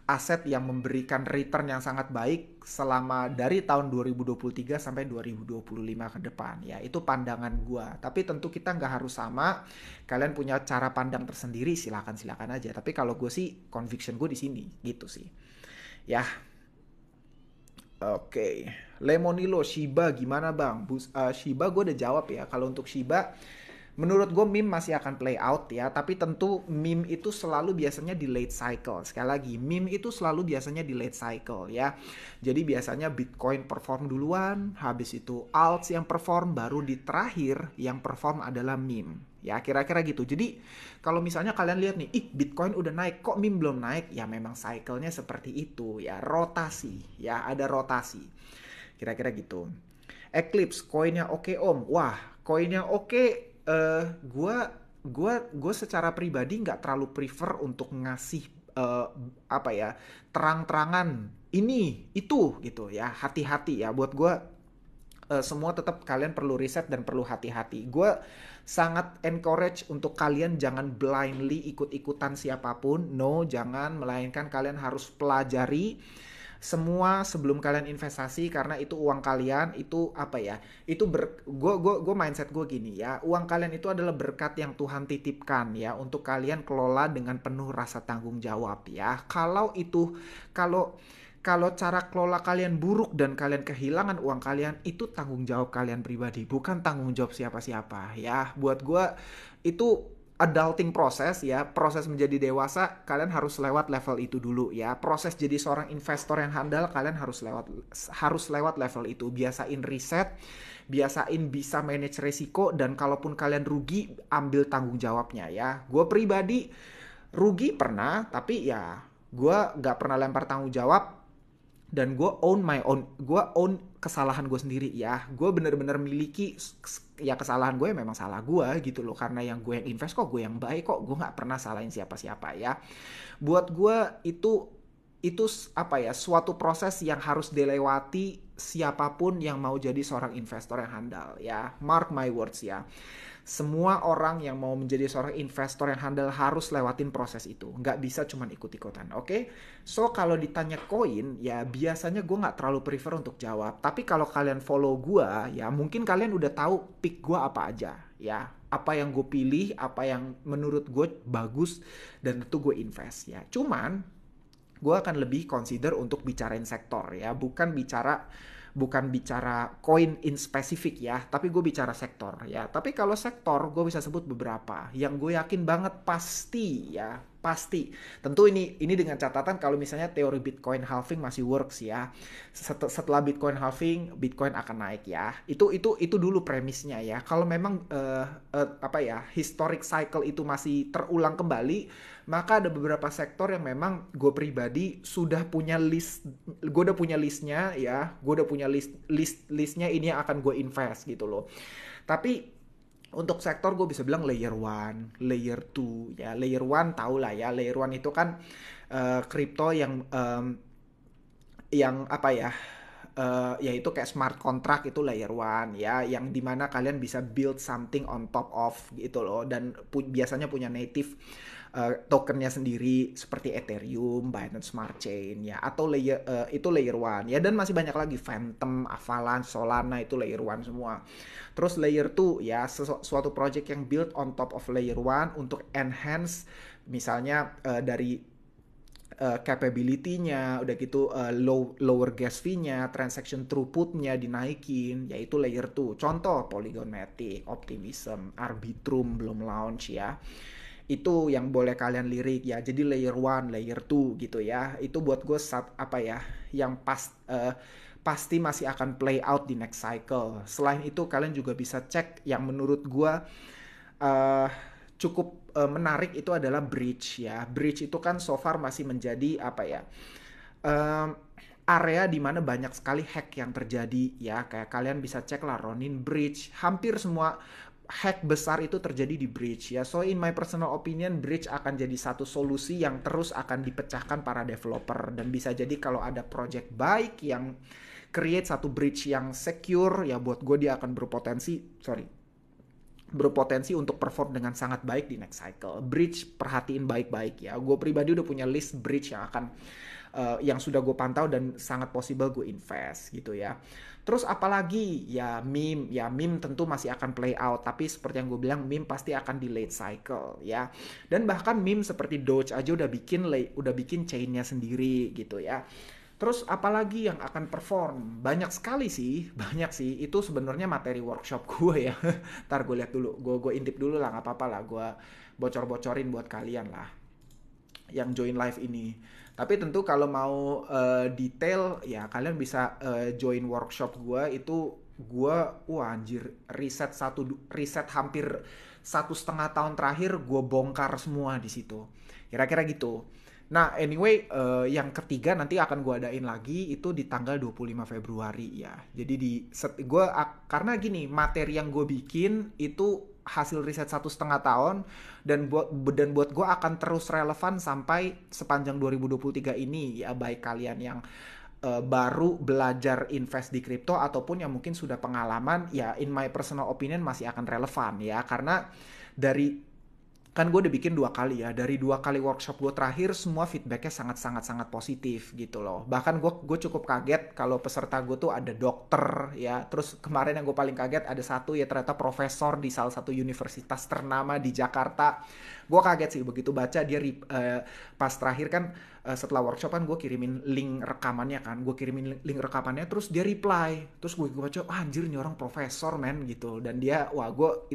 aset yang memberikan return yang sangat baik selama dari tahun 2023 sampai 2025 ke depan ya. Itu pandangan gue, tapi tentu kita nggak harus sama. Kalian punya cara pandang tersendiri, silakan silakan aja, tapi kalau gue sih conviction gue di sini gitu sih ya. Oke, Lemonilo, Shiba gimana bang? Shiba gue udah jawab ya. Kalau untuk Shiba, menurut gue meme masih akan play out ya. Tapi tentu meme itu selalu biasanya di late cycle. Sekali lagi, meme itu selalu biasanya di late cycle ya. Jadi biasanya Bitcoin perform duluan, habis itu alts yang perform, baru di terakhir yang perform adalah meme. Ya kira-kira gitu. Jadi kalau misalnya kalian lihat nih, ih Bitcoin udah naik, kok meme belum naik? Ya memang cycle-nya seperti itu ya, rotasi. Ya ada rotasi. Kira-kira gitu. Eclipse, koinnya oke om. Wah, koinnya oke. Gua secara pribadi nggak terlalu prefer untuk ngasih apa ya, terang-terangan ini itu gitu ya. Hati-hati ya. Buat gue semua tetap kalian perlu riset dan perlu hati-hati. Gue sangat encourage untuk kalian jangan blindly ikut-ikutan siapapun. No, jangan. Melainkan kalian harus pelajari semua sebelum kalian investasi, karena itu uang kalian. Itu apa ya, itu gue mindset gue gini ya, uang kalian itu adalah berkat yang Tuhan titipkan ya, untuk kalian kelola dengan penuh rasa tanggung jawab ya. Kalau kalau cara kelola kalian buruk dan kalian kehilangan uang kalian, itu tanggung jawab kalian pribadi, bukan tanggung jawab siapa-siapa ya. Buat gue itu adulting proses ya, proses menjadi dewasa, kalian harus lewat level itu dulu ya. Proses jadi seorang investor yang handal, kalian harus lewat level itu. Biasain riset, biasain bisa manage resiko, dan kalaupun kalian rugi, ambil tanggung jawabnya ya. Gue pribadi rugi pernah, tapi ya gue gak pernah lempar tanggung jawab, dan gue own kesalahan gue sendiri ya. Gue bener-bener miliki ya kesalahan gue, memang salah gue gitu loh, karena yang gue yang invest kok, gue yang baik kok, gue nggak pernah salahin siapa-siapa ya. Buat gue itu apa ya, suatu proses yang harus dilewati siapapun yang mau jadi seorang investor yang handal ya. Mark my words ya, semua orang yang mau menjadi seorang investor yang handal harus lewatin proses itu. Nggak bisa cuman ikut-ikutan, oke? Okay? So, kalau ditanya koin, ya biasanya gue nggak terlalu prefer untuk jawab. Tapi kalau kalian follow gue, ya mungkin kalian udah tahu pick gue apa aja. Ya, apa yang gue pilih, apa yang menurut gue bagus, dan itu gue invest ya. Cuman, gue akan lebih consider untuk bicarain sektor ya, bukan bicara koin in spesifik ya, tapi gue bicara sektor ya. Tapi kalau sektor, gue bisa sebut beberapa yang gue yakin banget pasti ya, pasti. Tentu ini dengan catatan kalau misalnya teori Bitcoin halving masih works ya. Setelah Bitcoin halving, Bitcoin akan naik ya. Itu dulu premisnya ya. Kalau memang apa ya, historic cycle itu masih terulang kembali, maka ada beberapa sektor yang memang gue pribadi sudah punya listnya ya. Gue udah punya listnya, ini yang akan gue invest gitu loh. Tapi Untuk sektor gue bisa bilang layer one, layer two ya. Layer one tau lah ya. Layer one itu kan kripto yang apa ya? Yaitu kayak smart contract itu layer one ya, yang dimana kalian bisa build something on top of gitu loh, dan biasanya punya native tokennya sendiri seperti Ethereum, Binance Smart Chain ya, atau itu layer one ya, dan masih banyak lagi Phantom, Avalanche, Solana itu layer one semua. Terus layer two ya, suatu project yang build on top of layer one untuk enhance misalnya dari capability-nya, udah gitu lower gas fee-nya, transaction throughput-nya dinaikin, yaitu layer 2. Contoh Polygon Matic, Optimism, Arbitrum belum launch ya. Itu yang boleh kalian lirik ya. Jadi layer 1, layer 2 gitu ya. Itu buat gue apa ya, yang pasti masih akan play out di next cycle. Selain itu kalian juga bisa cek yang menurut gue uh, cukup menarik itu adalah bridge ya. Bridge itu kan so far masih menjadi apa ya? Um, area di mana banyak sekali hack yang terjadi ya. Kayak kalian bisa cek lah Ronin Bridge. Hampir semua hack besar itu terjadi di bridge ya. So in my personal opinion, bridge akan jadi satu solusi yang terus akan dipecahkan para developer, dan bisa jadi kalau ada project baik yang create satu bridge yang secure ya, buat gue dia akan berpotensi untuk perform dengan sangat baik di next cycle. Bridge perhatiin baik-baik ya. Gue pribadi udah punya list bridge yang akan yang sudah gue pantau dan sangat possible gue invest gitu ya. Terus apalagi ya meme tentu masih akan play out, tapi seperti yang gue bilang meme pasti akan di late cycle ya. Dan bahkan meme seperti Doge aja udah bikin chainnya sendiri gitu ya. Terus apalagi yang akan perform? Banyak sekali sih, banyak sih. Itu sebenarnya materi workshop gue ya. Ntar gue lihat dulu, gue intip dulu lah, nggak apa-apa lah. Gue bocor-bocorin buat kalian lah yang join live ini. Tapi tentu kalau mau detail ya kalian bisa join workshop gue itu. Gue wah anjir, riset hampir 1,5 tahun terakhir gue bongkar semua di situ. Kira-kira gitu. Nah, anyway, yang ketiga nanti akan gue adain lagi itu di tanggal 25 Februari ya. Jadi karena gini, materi yang gue bikin itu hasil riset 1,5 tahun, dan buat gue akan terus relevan sampai sepanjang 2023 ini ya, baik kalian yang baru belajar invest di kripto ataupun yang mungkin sudah pengalaman ya, in my personal opinion masih akan relevan ya, karena dari kan gue udah bikin 2 kali ya, dari 2 kali workshop gue terakhir semua feedbacknya sangat positif gitu loh. Bahkan gue cukup kaget kalau peserta gue tuh ada dokter ya. Terus kemarin yang gue paling kaget ada satu ya, ternyata profesor di salah satu universitas ternama di Jakarta. Gue kaget sih begitu baca dia pas terakhir kan, setelah workshop kan gue kirimin link rekamannya kan, terus dia reply, terus gue baca, anjir nih orang profesor men gitu, dan dia wah, gue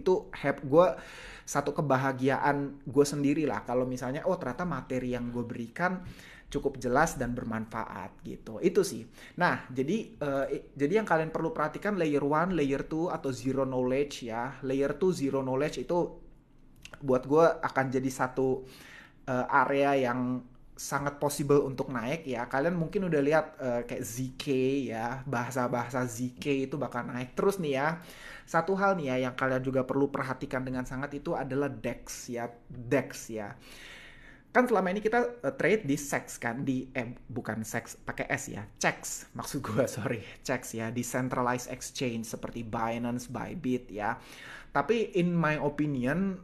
satu kebahagiaan gue sendiri lah kalau misalnya ternyata materi yang gue berikan cukup jelas dan bermanfaat gitu. Itu sih. Nah, jadi yang kalian perlu perhatikan layer 1, layer 2 atau zero knowledge ya. Layer 2 zero knowledge itu buat gue akan jadi satu area yang sangat possible untuk naik ya. Kalian mungkin udah lihat kayak ZK ya, bahasa-bahasa ZK itu bakal naik terus nih ya. Satu hal nih ya yang kalian juga perlu perhatikan dengan sangat itu adalah DEX ya. DEX ya. Kan selama ini kita trade di SEX kan, bukan SEX pakai S ya, CEX maksud gue, sorry, CEX ya, di centralized exchange seperti Binance, Bybit ya. Tapi in my opinion,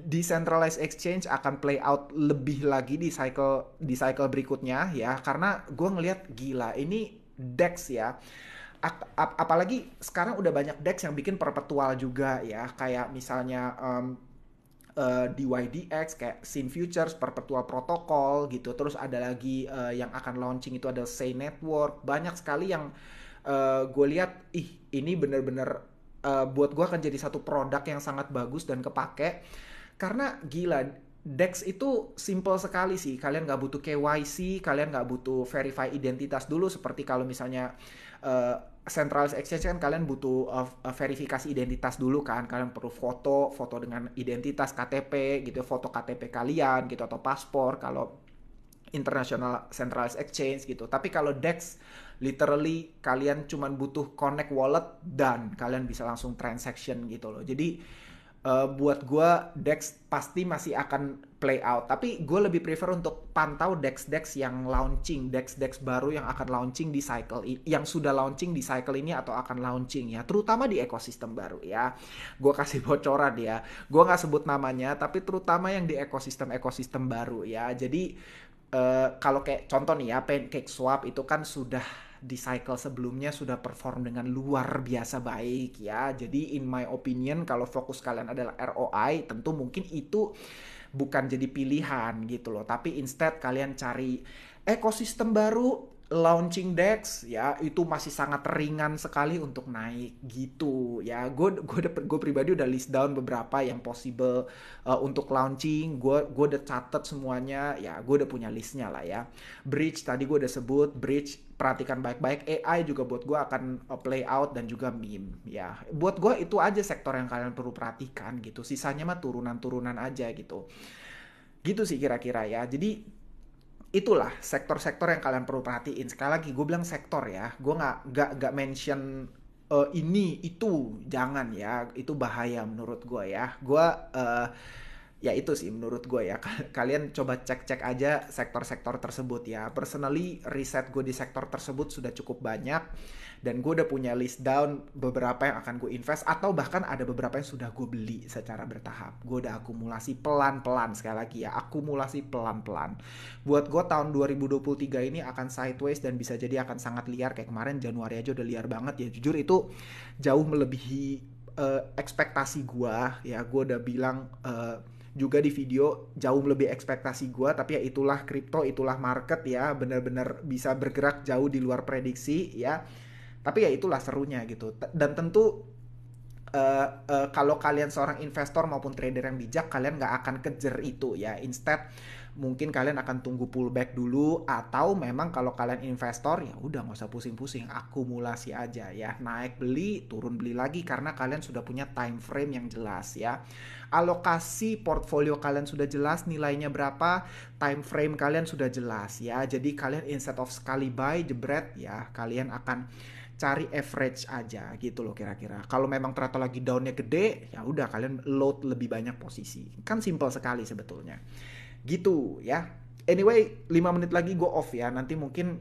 decentralized exchange akan play out lebih lagi di cycle berikutnya ya, karena gue ngelihat gila ini DEX ya. Apalagi sekarang udah banyak DEX yang bikin perpetual juga ya, kayak misalnya DYDX kayak Sin Futures, Perpetual Protocol gitu. Terus ada lagi yang akan launching itu ada Say Network. Banyak sekali yang gue lihat, ini bener-bener buat gue akan jadi satu produk yang sangat bagus dan kepake. Karena gila, DEX itu simple sekali sih. Kalian nggak butuh KYC, kalian nggak butuh verify identitas dulu seperti kalau misalnya centralized exchange kan kalian butuh verifikasi identitas dulu kan. Kalian perlu foto dengan identitas KTP gitu, foto KTP kalian gitu, atau paspor kalau international centralized exchange gitu. Tapi kalau DEX Literally kalian cuman butuh connect wallet dan kalian bisa langsung transaction gitu loh. Jadi buat gue DEX pasti masih akan play out, tapi gue lebih prefer untuk pantau DEX yang launching, DEX baru yang akan launching di cycle yang sudah launching di cycle ini atau akan launching ya, terutama di ekosistem baru ya. Gue kasih bocoran ya, gue nggak sebut namanya, tapi terutama yang di ekosistem baru ya. Jadi kalau kayak contoh nih ya, Pancake Swap itu kan sudah di cycle sebelumnya sudah perform dengan luar biasa baik ya. Jadi in my opinion kalau fokus kalian adalah ROI, tentu mungkin itu bukan jadi pilihan gitu loh. Tapi instead kalian cari ekosistem baru, launching DEX ya, itu masih sangat ringan sekali untuk naik gitu ya. Gue pribadi udah list down beberapa yang possible untuk launching. Gue udah catet semuanya ya, gue udah punya listnya lah ya. Bridge tadi gue udah sebut, Bridge perhatikan baik-baik. AI juga buat gue akan play out, dan juga meme ya. Buat gue itu aja sektor yang kalian perlu perhatikan gitu. Sisanya mah turunan-turunan aja gitu. Gitu sih kira-kira ya. Jadi itulah sektor-sektor yang kalian perlu perhatiin. Sekali lagi gue bilang sektor ya, gue nggak mention ini itu, jangan ya, itu bahaya menurut gue ya. Gue ya itu sih menurut gue ya. Kalian coba cek-cek aja sektor-sektor tersebut ya. Personally riset gue di sektor tersebut sudah cukup banyak, dan gue udah punya list down beberapa yang akan gue invest, atau bahkan ada beberapa yang sudah gue beli secara bertahap. Gue udah akumulasi pelan-pelan, sekali lagi ya, akumulasi pelan-pelan. Buat gue tahun 2023 ini akan sideways dan bisa jadi akan sangat liar. Kayak kemarin Januari aja udah liar banget ya. Jujur itu jauh melebihi ekspektasi gue ya. Gue udah bilang juga di video jauh lebih ekspektasi gue, tapi ya itulah kripto, itulah market ya, benar-benar bisa bergerak jauh di luar prediksi ya. Tapi ya itulah serunya gitu. Dan tentu kalau kalian seorang investor maupun trader yang bijak, kalian nggak akan kejar itu ya. Instead mungkin kalian akan tunggu pullback dulu, atau memang kalau kalian investor ya udah nggak usah pusing-pusing, akumulasi aja ya, naik beli, turun beli lagi, karena kalian sudah punya time frame yang jelas ya. Alokasi portfolio kalian sudah jelas, nilainya berapa, time frame kalian sudah jelas ya. Jadi kalian instead of sekali buy jebret ya, kalian akan cari average aja gitu loh kira-kira. Kalau memang ternyata lagi downnya gede, ya udah kalian load lebih banyak posisi. Kan simple sekali sebetulnya. Gitu ya. Anyway, 5 menit lagi gue off ya. Nanti mungkin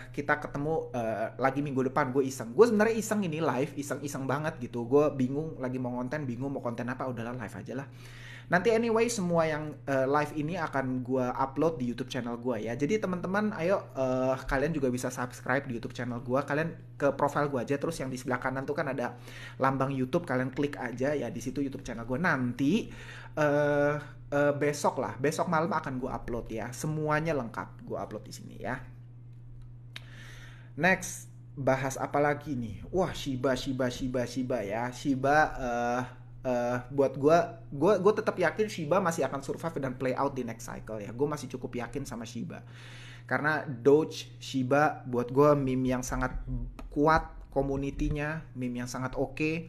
kita ketemu lagi minggu depan. Gue iseng. Gue sebenarnya iseng ini live, iseng-iseng banget gitu. Gue bingung lagi mau konten, bingung mau konten apa, udahlah live aja lah. Nanti anyway semua yang live ini akan gue upload di YouTube channel gue ya. Jadi teman-teman ayo kalian juga bisa subscribe di YouTube channel gue. Kalian ke profile gue aja, terus yang di sebelah kanan tuh kan ada lambang YouTube, kalian klik aja ya, di situ YouTube channel gue. Nanti besok malam akan gue upload ya. Semuanya lengkap gue upload di sini ya. Next, bahas apa lagi nih? Wah, Shiba ya. Shiba buat gue tetap yakin Shiba masih akan survive dan play out di next cycle ya. Gue masih cukup yakin sama Shiba. Karena Doge Shiba buat gue meme yang sangat kuat, community-nya meme yang sangat oke.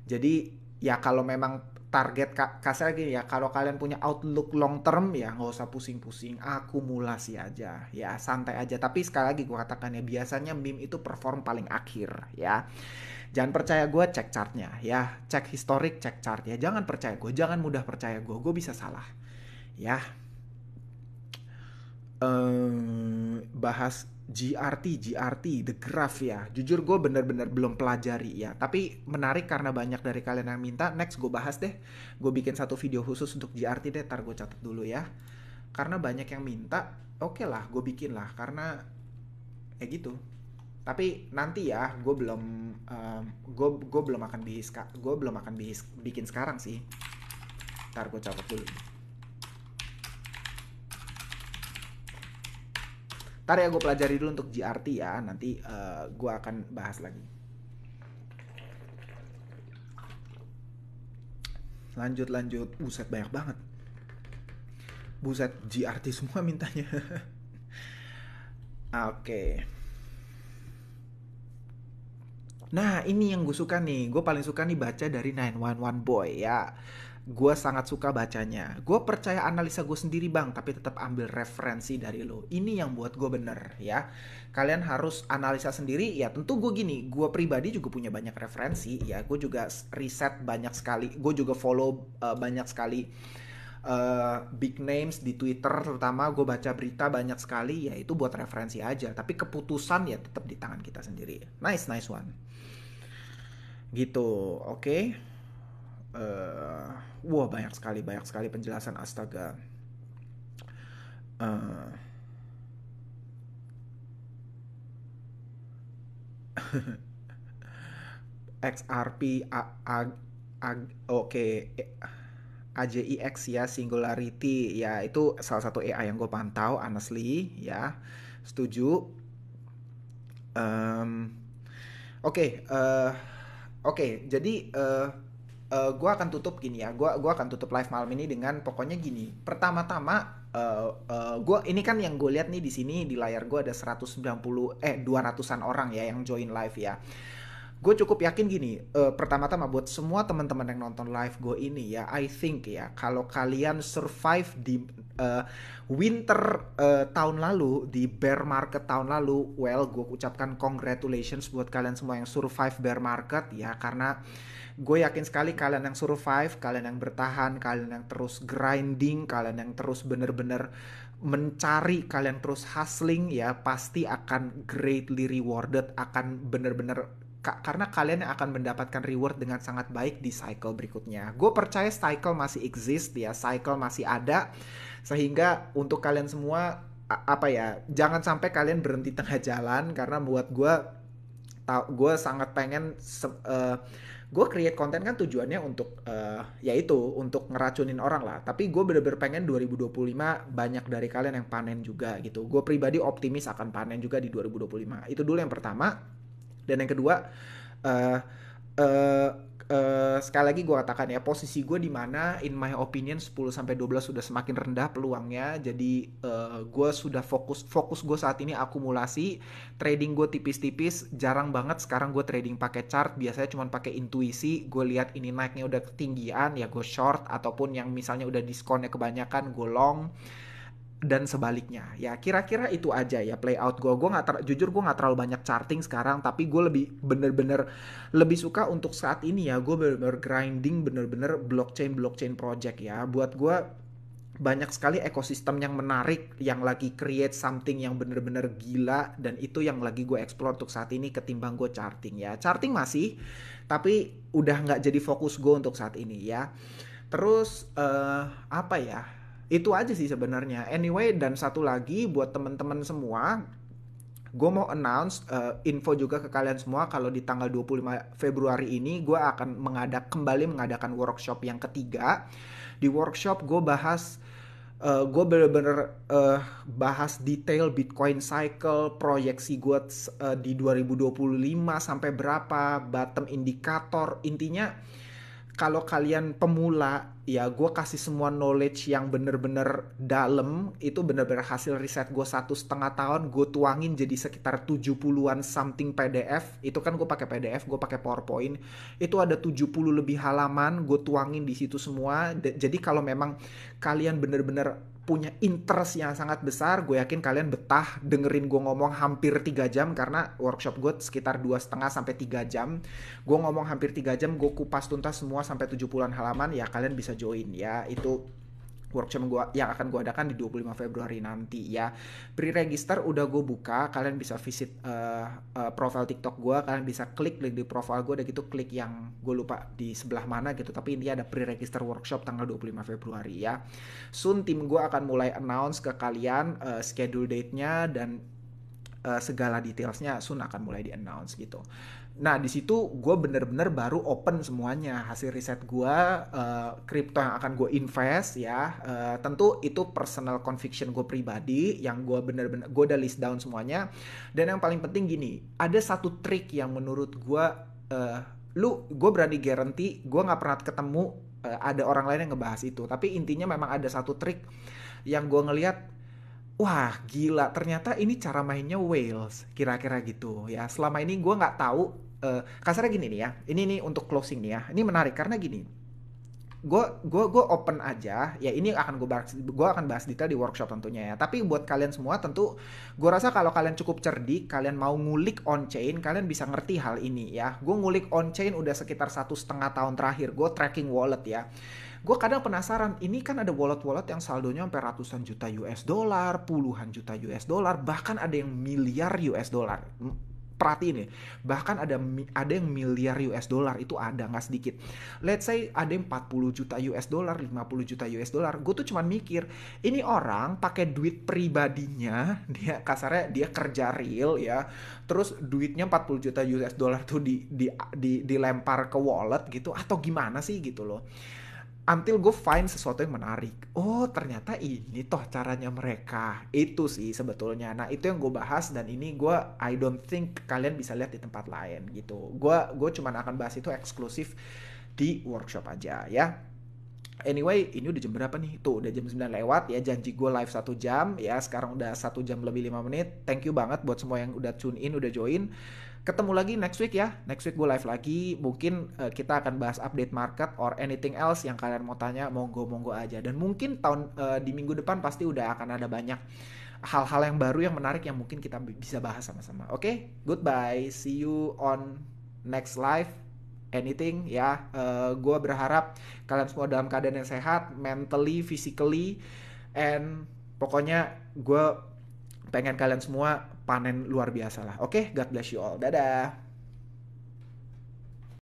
Jadi ya kalau memang target kasar gini ya, kalau kalian punya outlook long term ya nggak usah pusing-pusing, akumulasi aja ya, santai aja. Tapi sekali lagi gue katakan ya, biasanya meme itu perform paling akhir ya. Jangan percaya gue, cek chartnya ya, cek historik, cek chart ya. Jangan percaya gue, jangan mudah percaya gue bisa salah ya. Bahas GRT, The Graph ya. Jujur gue bener-bener belum pelajari ya. Tapi menarik karena banyak dari kalian yang minta. Next gue bahas deh. Gue bikin satu video khusus untuk GRT deh. Ntar gue catat dulu ya. Karena banyak yang minta. Oke lah, gue bikin lah. Karena gitu. Tapi nanti ya, gue belum akan bikin sekarang sih. Ntar gue catat dulu. Ntar ya gue pelajari dulu untuk GRT ya. Nanti gue akan bahas lagi. Lanjut. Buset, banyak banget. Buset, GRT semua mintanya. Oke. Nah, ini yang gue suka nih. Gue paling suka nih baca dari 911 Boy ya. gue sangat suka bacanya. Gue percaya analisa gue sendiri bang, tapi tetap ambil referensi dari lo. Ini yang buat gue bener ya. Kalian harus analisa sendiri. Ya tentu gue gini, gue pribadi juga punya banyak referensi. Ya gue juga riset banyak sekali. Gue juga follow banyak sekali big names di Twitter, terutama gue baca berita banyak sekali. Ya itu buat referensi aja. Tapi keputusan ya tetap di tangan kita sendiri. Nice, nice one. Gitu, oke. Okay? eh Wah, banyak sekali penjelasan, astaga. eh XRP oke, AJIX ya, Singularity ya, itu salah satu AI yang gue pantau honestly ya, setuju. Em, oke, jadi gue akan tutup gini ya, gue akan tutup live malam ini dengan pokoknya gini. Pertama-tama, gue ini kan yang gue lihat nih di sini di layar gue ada 190 200-an orang ya yang join live ya. Gue cukup yakin gini, pertama-tama buat semua teman-teman yang nonton live gue ini ya, I think ya, kalau kalian survive di winter tahun lalu, di bear market tahun lalu, well, gue ucapkan congratulations buat kalian semua yang survive bear market ya, karena gue yakin sekali kalian yang survive, kalian yang bertahan, kalian yang terus grinding, kalian yang terus bener-bener mencari, kalian terus hustling ya, pasti akan greatly rewarded, akan bener-bener karena kalian yang akan mendapatkan reward dengan sangat baik di cycle berikutnya. Gue percaya cycle masih exist ya, cycle masih ada, sehingga untuk kalian semua apa ya, jangan sampai kalian berhenti tengah jalan, karena buat gue sangat pengen gue create konten kan tujuannya untuk yaitu untuk ngeracunin orang lah, tapi gue bener-bener pengen 2025 banyak dari kalian yang panen juga gitu. Gue pribadi optimis akan panen juga di 2025. Itu dulu yang pertama. Dan yang kedua, uh, uh, sekali lagi gue katakan ya, posisi gue di mana, in my opinion 10-12 sudah semakin rendah peluangnya. Jadi gue sudah fokus gue saat ini akumulasi. Trading gue tipis-tipis, jarang banget sekarang gue trading pakai chart. Biasanya cuma pakai intuisi. Gue lihat ini naiknya udah ketinggian ya gue short, ataupun yang misalnya udah diskonnya kebanyakan gue long, dan sebaliknya ya. Kira-kira itu aja ya play out gue nggak jujur gue nggak terlalu banyak charting sekarang, tapi gue lebih bener-bener lebih suka untuk saat ini ya, gue bener-bener grinding, bener-bener blockchain project ya. Buat gue banyak sekali ekosistem yang menarik yang lagi create something yang bener-bener gila, dan itu yang lagi gue explore untuk saat ini ketimbang gue charting ya. Charting masih, tapi udah nggak jadi fokus gue untuk saat ini ya. Terus apa ya, itu aja sih sebenarnya. Anyway, dan satu lagi buat teman-teman semua, gue mau announce info juga ke kalian semua, kalau di tanggal 25 Februari ini gue akan kembali mengadakan workshop yang ketiga. Di workshop gue gue bener-bener bahas detail Bitcoin cycle, proyeksi gue di 2025 sampai berapa, bottom indikator. Intinya kalau kalian pemula ya, gue kasih semua knowledge yang bener-bener dalam. Itu bener-bener hasil riset gue 1,5 tahun, gue tuangin jadi sekitar 70-an something PDF. Itu kan gue pakai PDF, gue pakai PowerPoint. Itu ada 70 lebih halaman, gue tuangin di situ semua. Jadi kalau memang kalian bener-bener punya interest yang sangat besar, gue yakin kalian betah dengerin gue ngomong hampir 3 jam, karena workshop gue sekitar 2,5-3 jam. Gue ngomong hampir 3 jam, gue kupas tuntas semua sampai 70-an halaman ya. Kalian bisa join ya, itu workshop gua yang akan gue adakan di 25 Februari nanti ya. Pre-register udah gue buka, kalian bisa visit profile TikTok gue, kalian bisa klik link di profile gue, udah gitu klik yang gue lupa di sebelah mana gitu, tapi intinya ada pre-register workshop tanggal 25 Februari ya. Soon tim gue akan mulai announce ke kalian schedule date-nya, dan segala detailsnya soon akan mulai di announce gitu. Nah di situ gue bener-bener baru open semuanya hasil riset gue, kripto yang akan gue invest ya. Tentu itu personal conviction gue pribadi yang gue bener-bener gue udah list down semuanya. Dan yang paling penting gini, ada satu trik yang menurut gue gue berani guarantee gue nggak pernah ketemu ada orang lain yang ngebahas itu, tapi intinya memang ada satu trik yang gue ngelihat, wah gila, ternyata ini cara mainnya whales, kira-kira gitu ya. Selama ini gue nggak tahu. Kasarnya gini nih ya, ini nih untuk closing nih ya, ini menarik karena gini, gue open aja ya, ini akan gue akan bahas detail di workshop tentunya ya, tapi buat kalian semua tentu gue rasa kalau kalian cukup cerdik, kalian mau ngulik on chain, kalian bisa ngerti hal ini ya. Gue ngulik on chain udah sekitar 1,5 tahun terakhir, gue tracking wallet ya. Gue kadang penasaran, ini kan ada wallet-wallet yang saldonya sampai ratusan juta US dollar, puluhan juta US dollar, bahkan ada yang miliar US dollar. Perhatiin ya, bahkan ada yang miliar US dollar, itu ada nggak sedikit. Let's say ada yang 40 juta US dollar, 50 juta US dollar. Gue tuh cuman mikir, ini orang pakai duit pribadinya, dia kasarnya dia kerja real ya. Terus duitnya 40 juta US dollar tuh dilempar ke wallet gitu, atau gimana sih gitu loh. Until gue find sesuatu yang menarik. Oh, ternyata ini toh caranya mereka. Itu sih sebetulnya. Nah, itu yang gue bahas, dan ini I don't think kalian bisa lihat di tempat lain gitu. Gue cuman akan bahas itu eksklusif di workshop aja ya. Anyway, ini udah jam berapa nih? Tuh, udah jam 9 lewat ya. Janji gue live 1 jam ya. Sekarang udah 1 jam lebih 5 menit. Thank you banget buat semua yang udah tune in, udah join. Ketemu lagi next week ya. Next week gue live lagi. Mungkin kita akan bahas update market or anything else yang kalian mau tanya, monggo aja. Dan mungkin di minggu depan pasti udah akan ada banyak hal-hal yang baru yang menarik yang mungkin kita bisa bahas sama-sama. Oke, goodbye. See you on next live. Anything ya. Gue berharap kalian semua dalam keadaan yang sehat, mentally, physically, and pokoknya gue pengen kalian semua panen luar biasa lah. Oke, God bless you all. Dadah.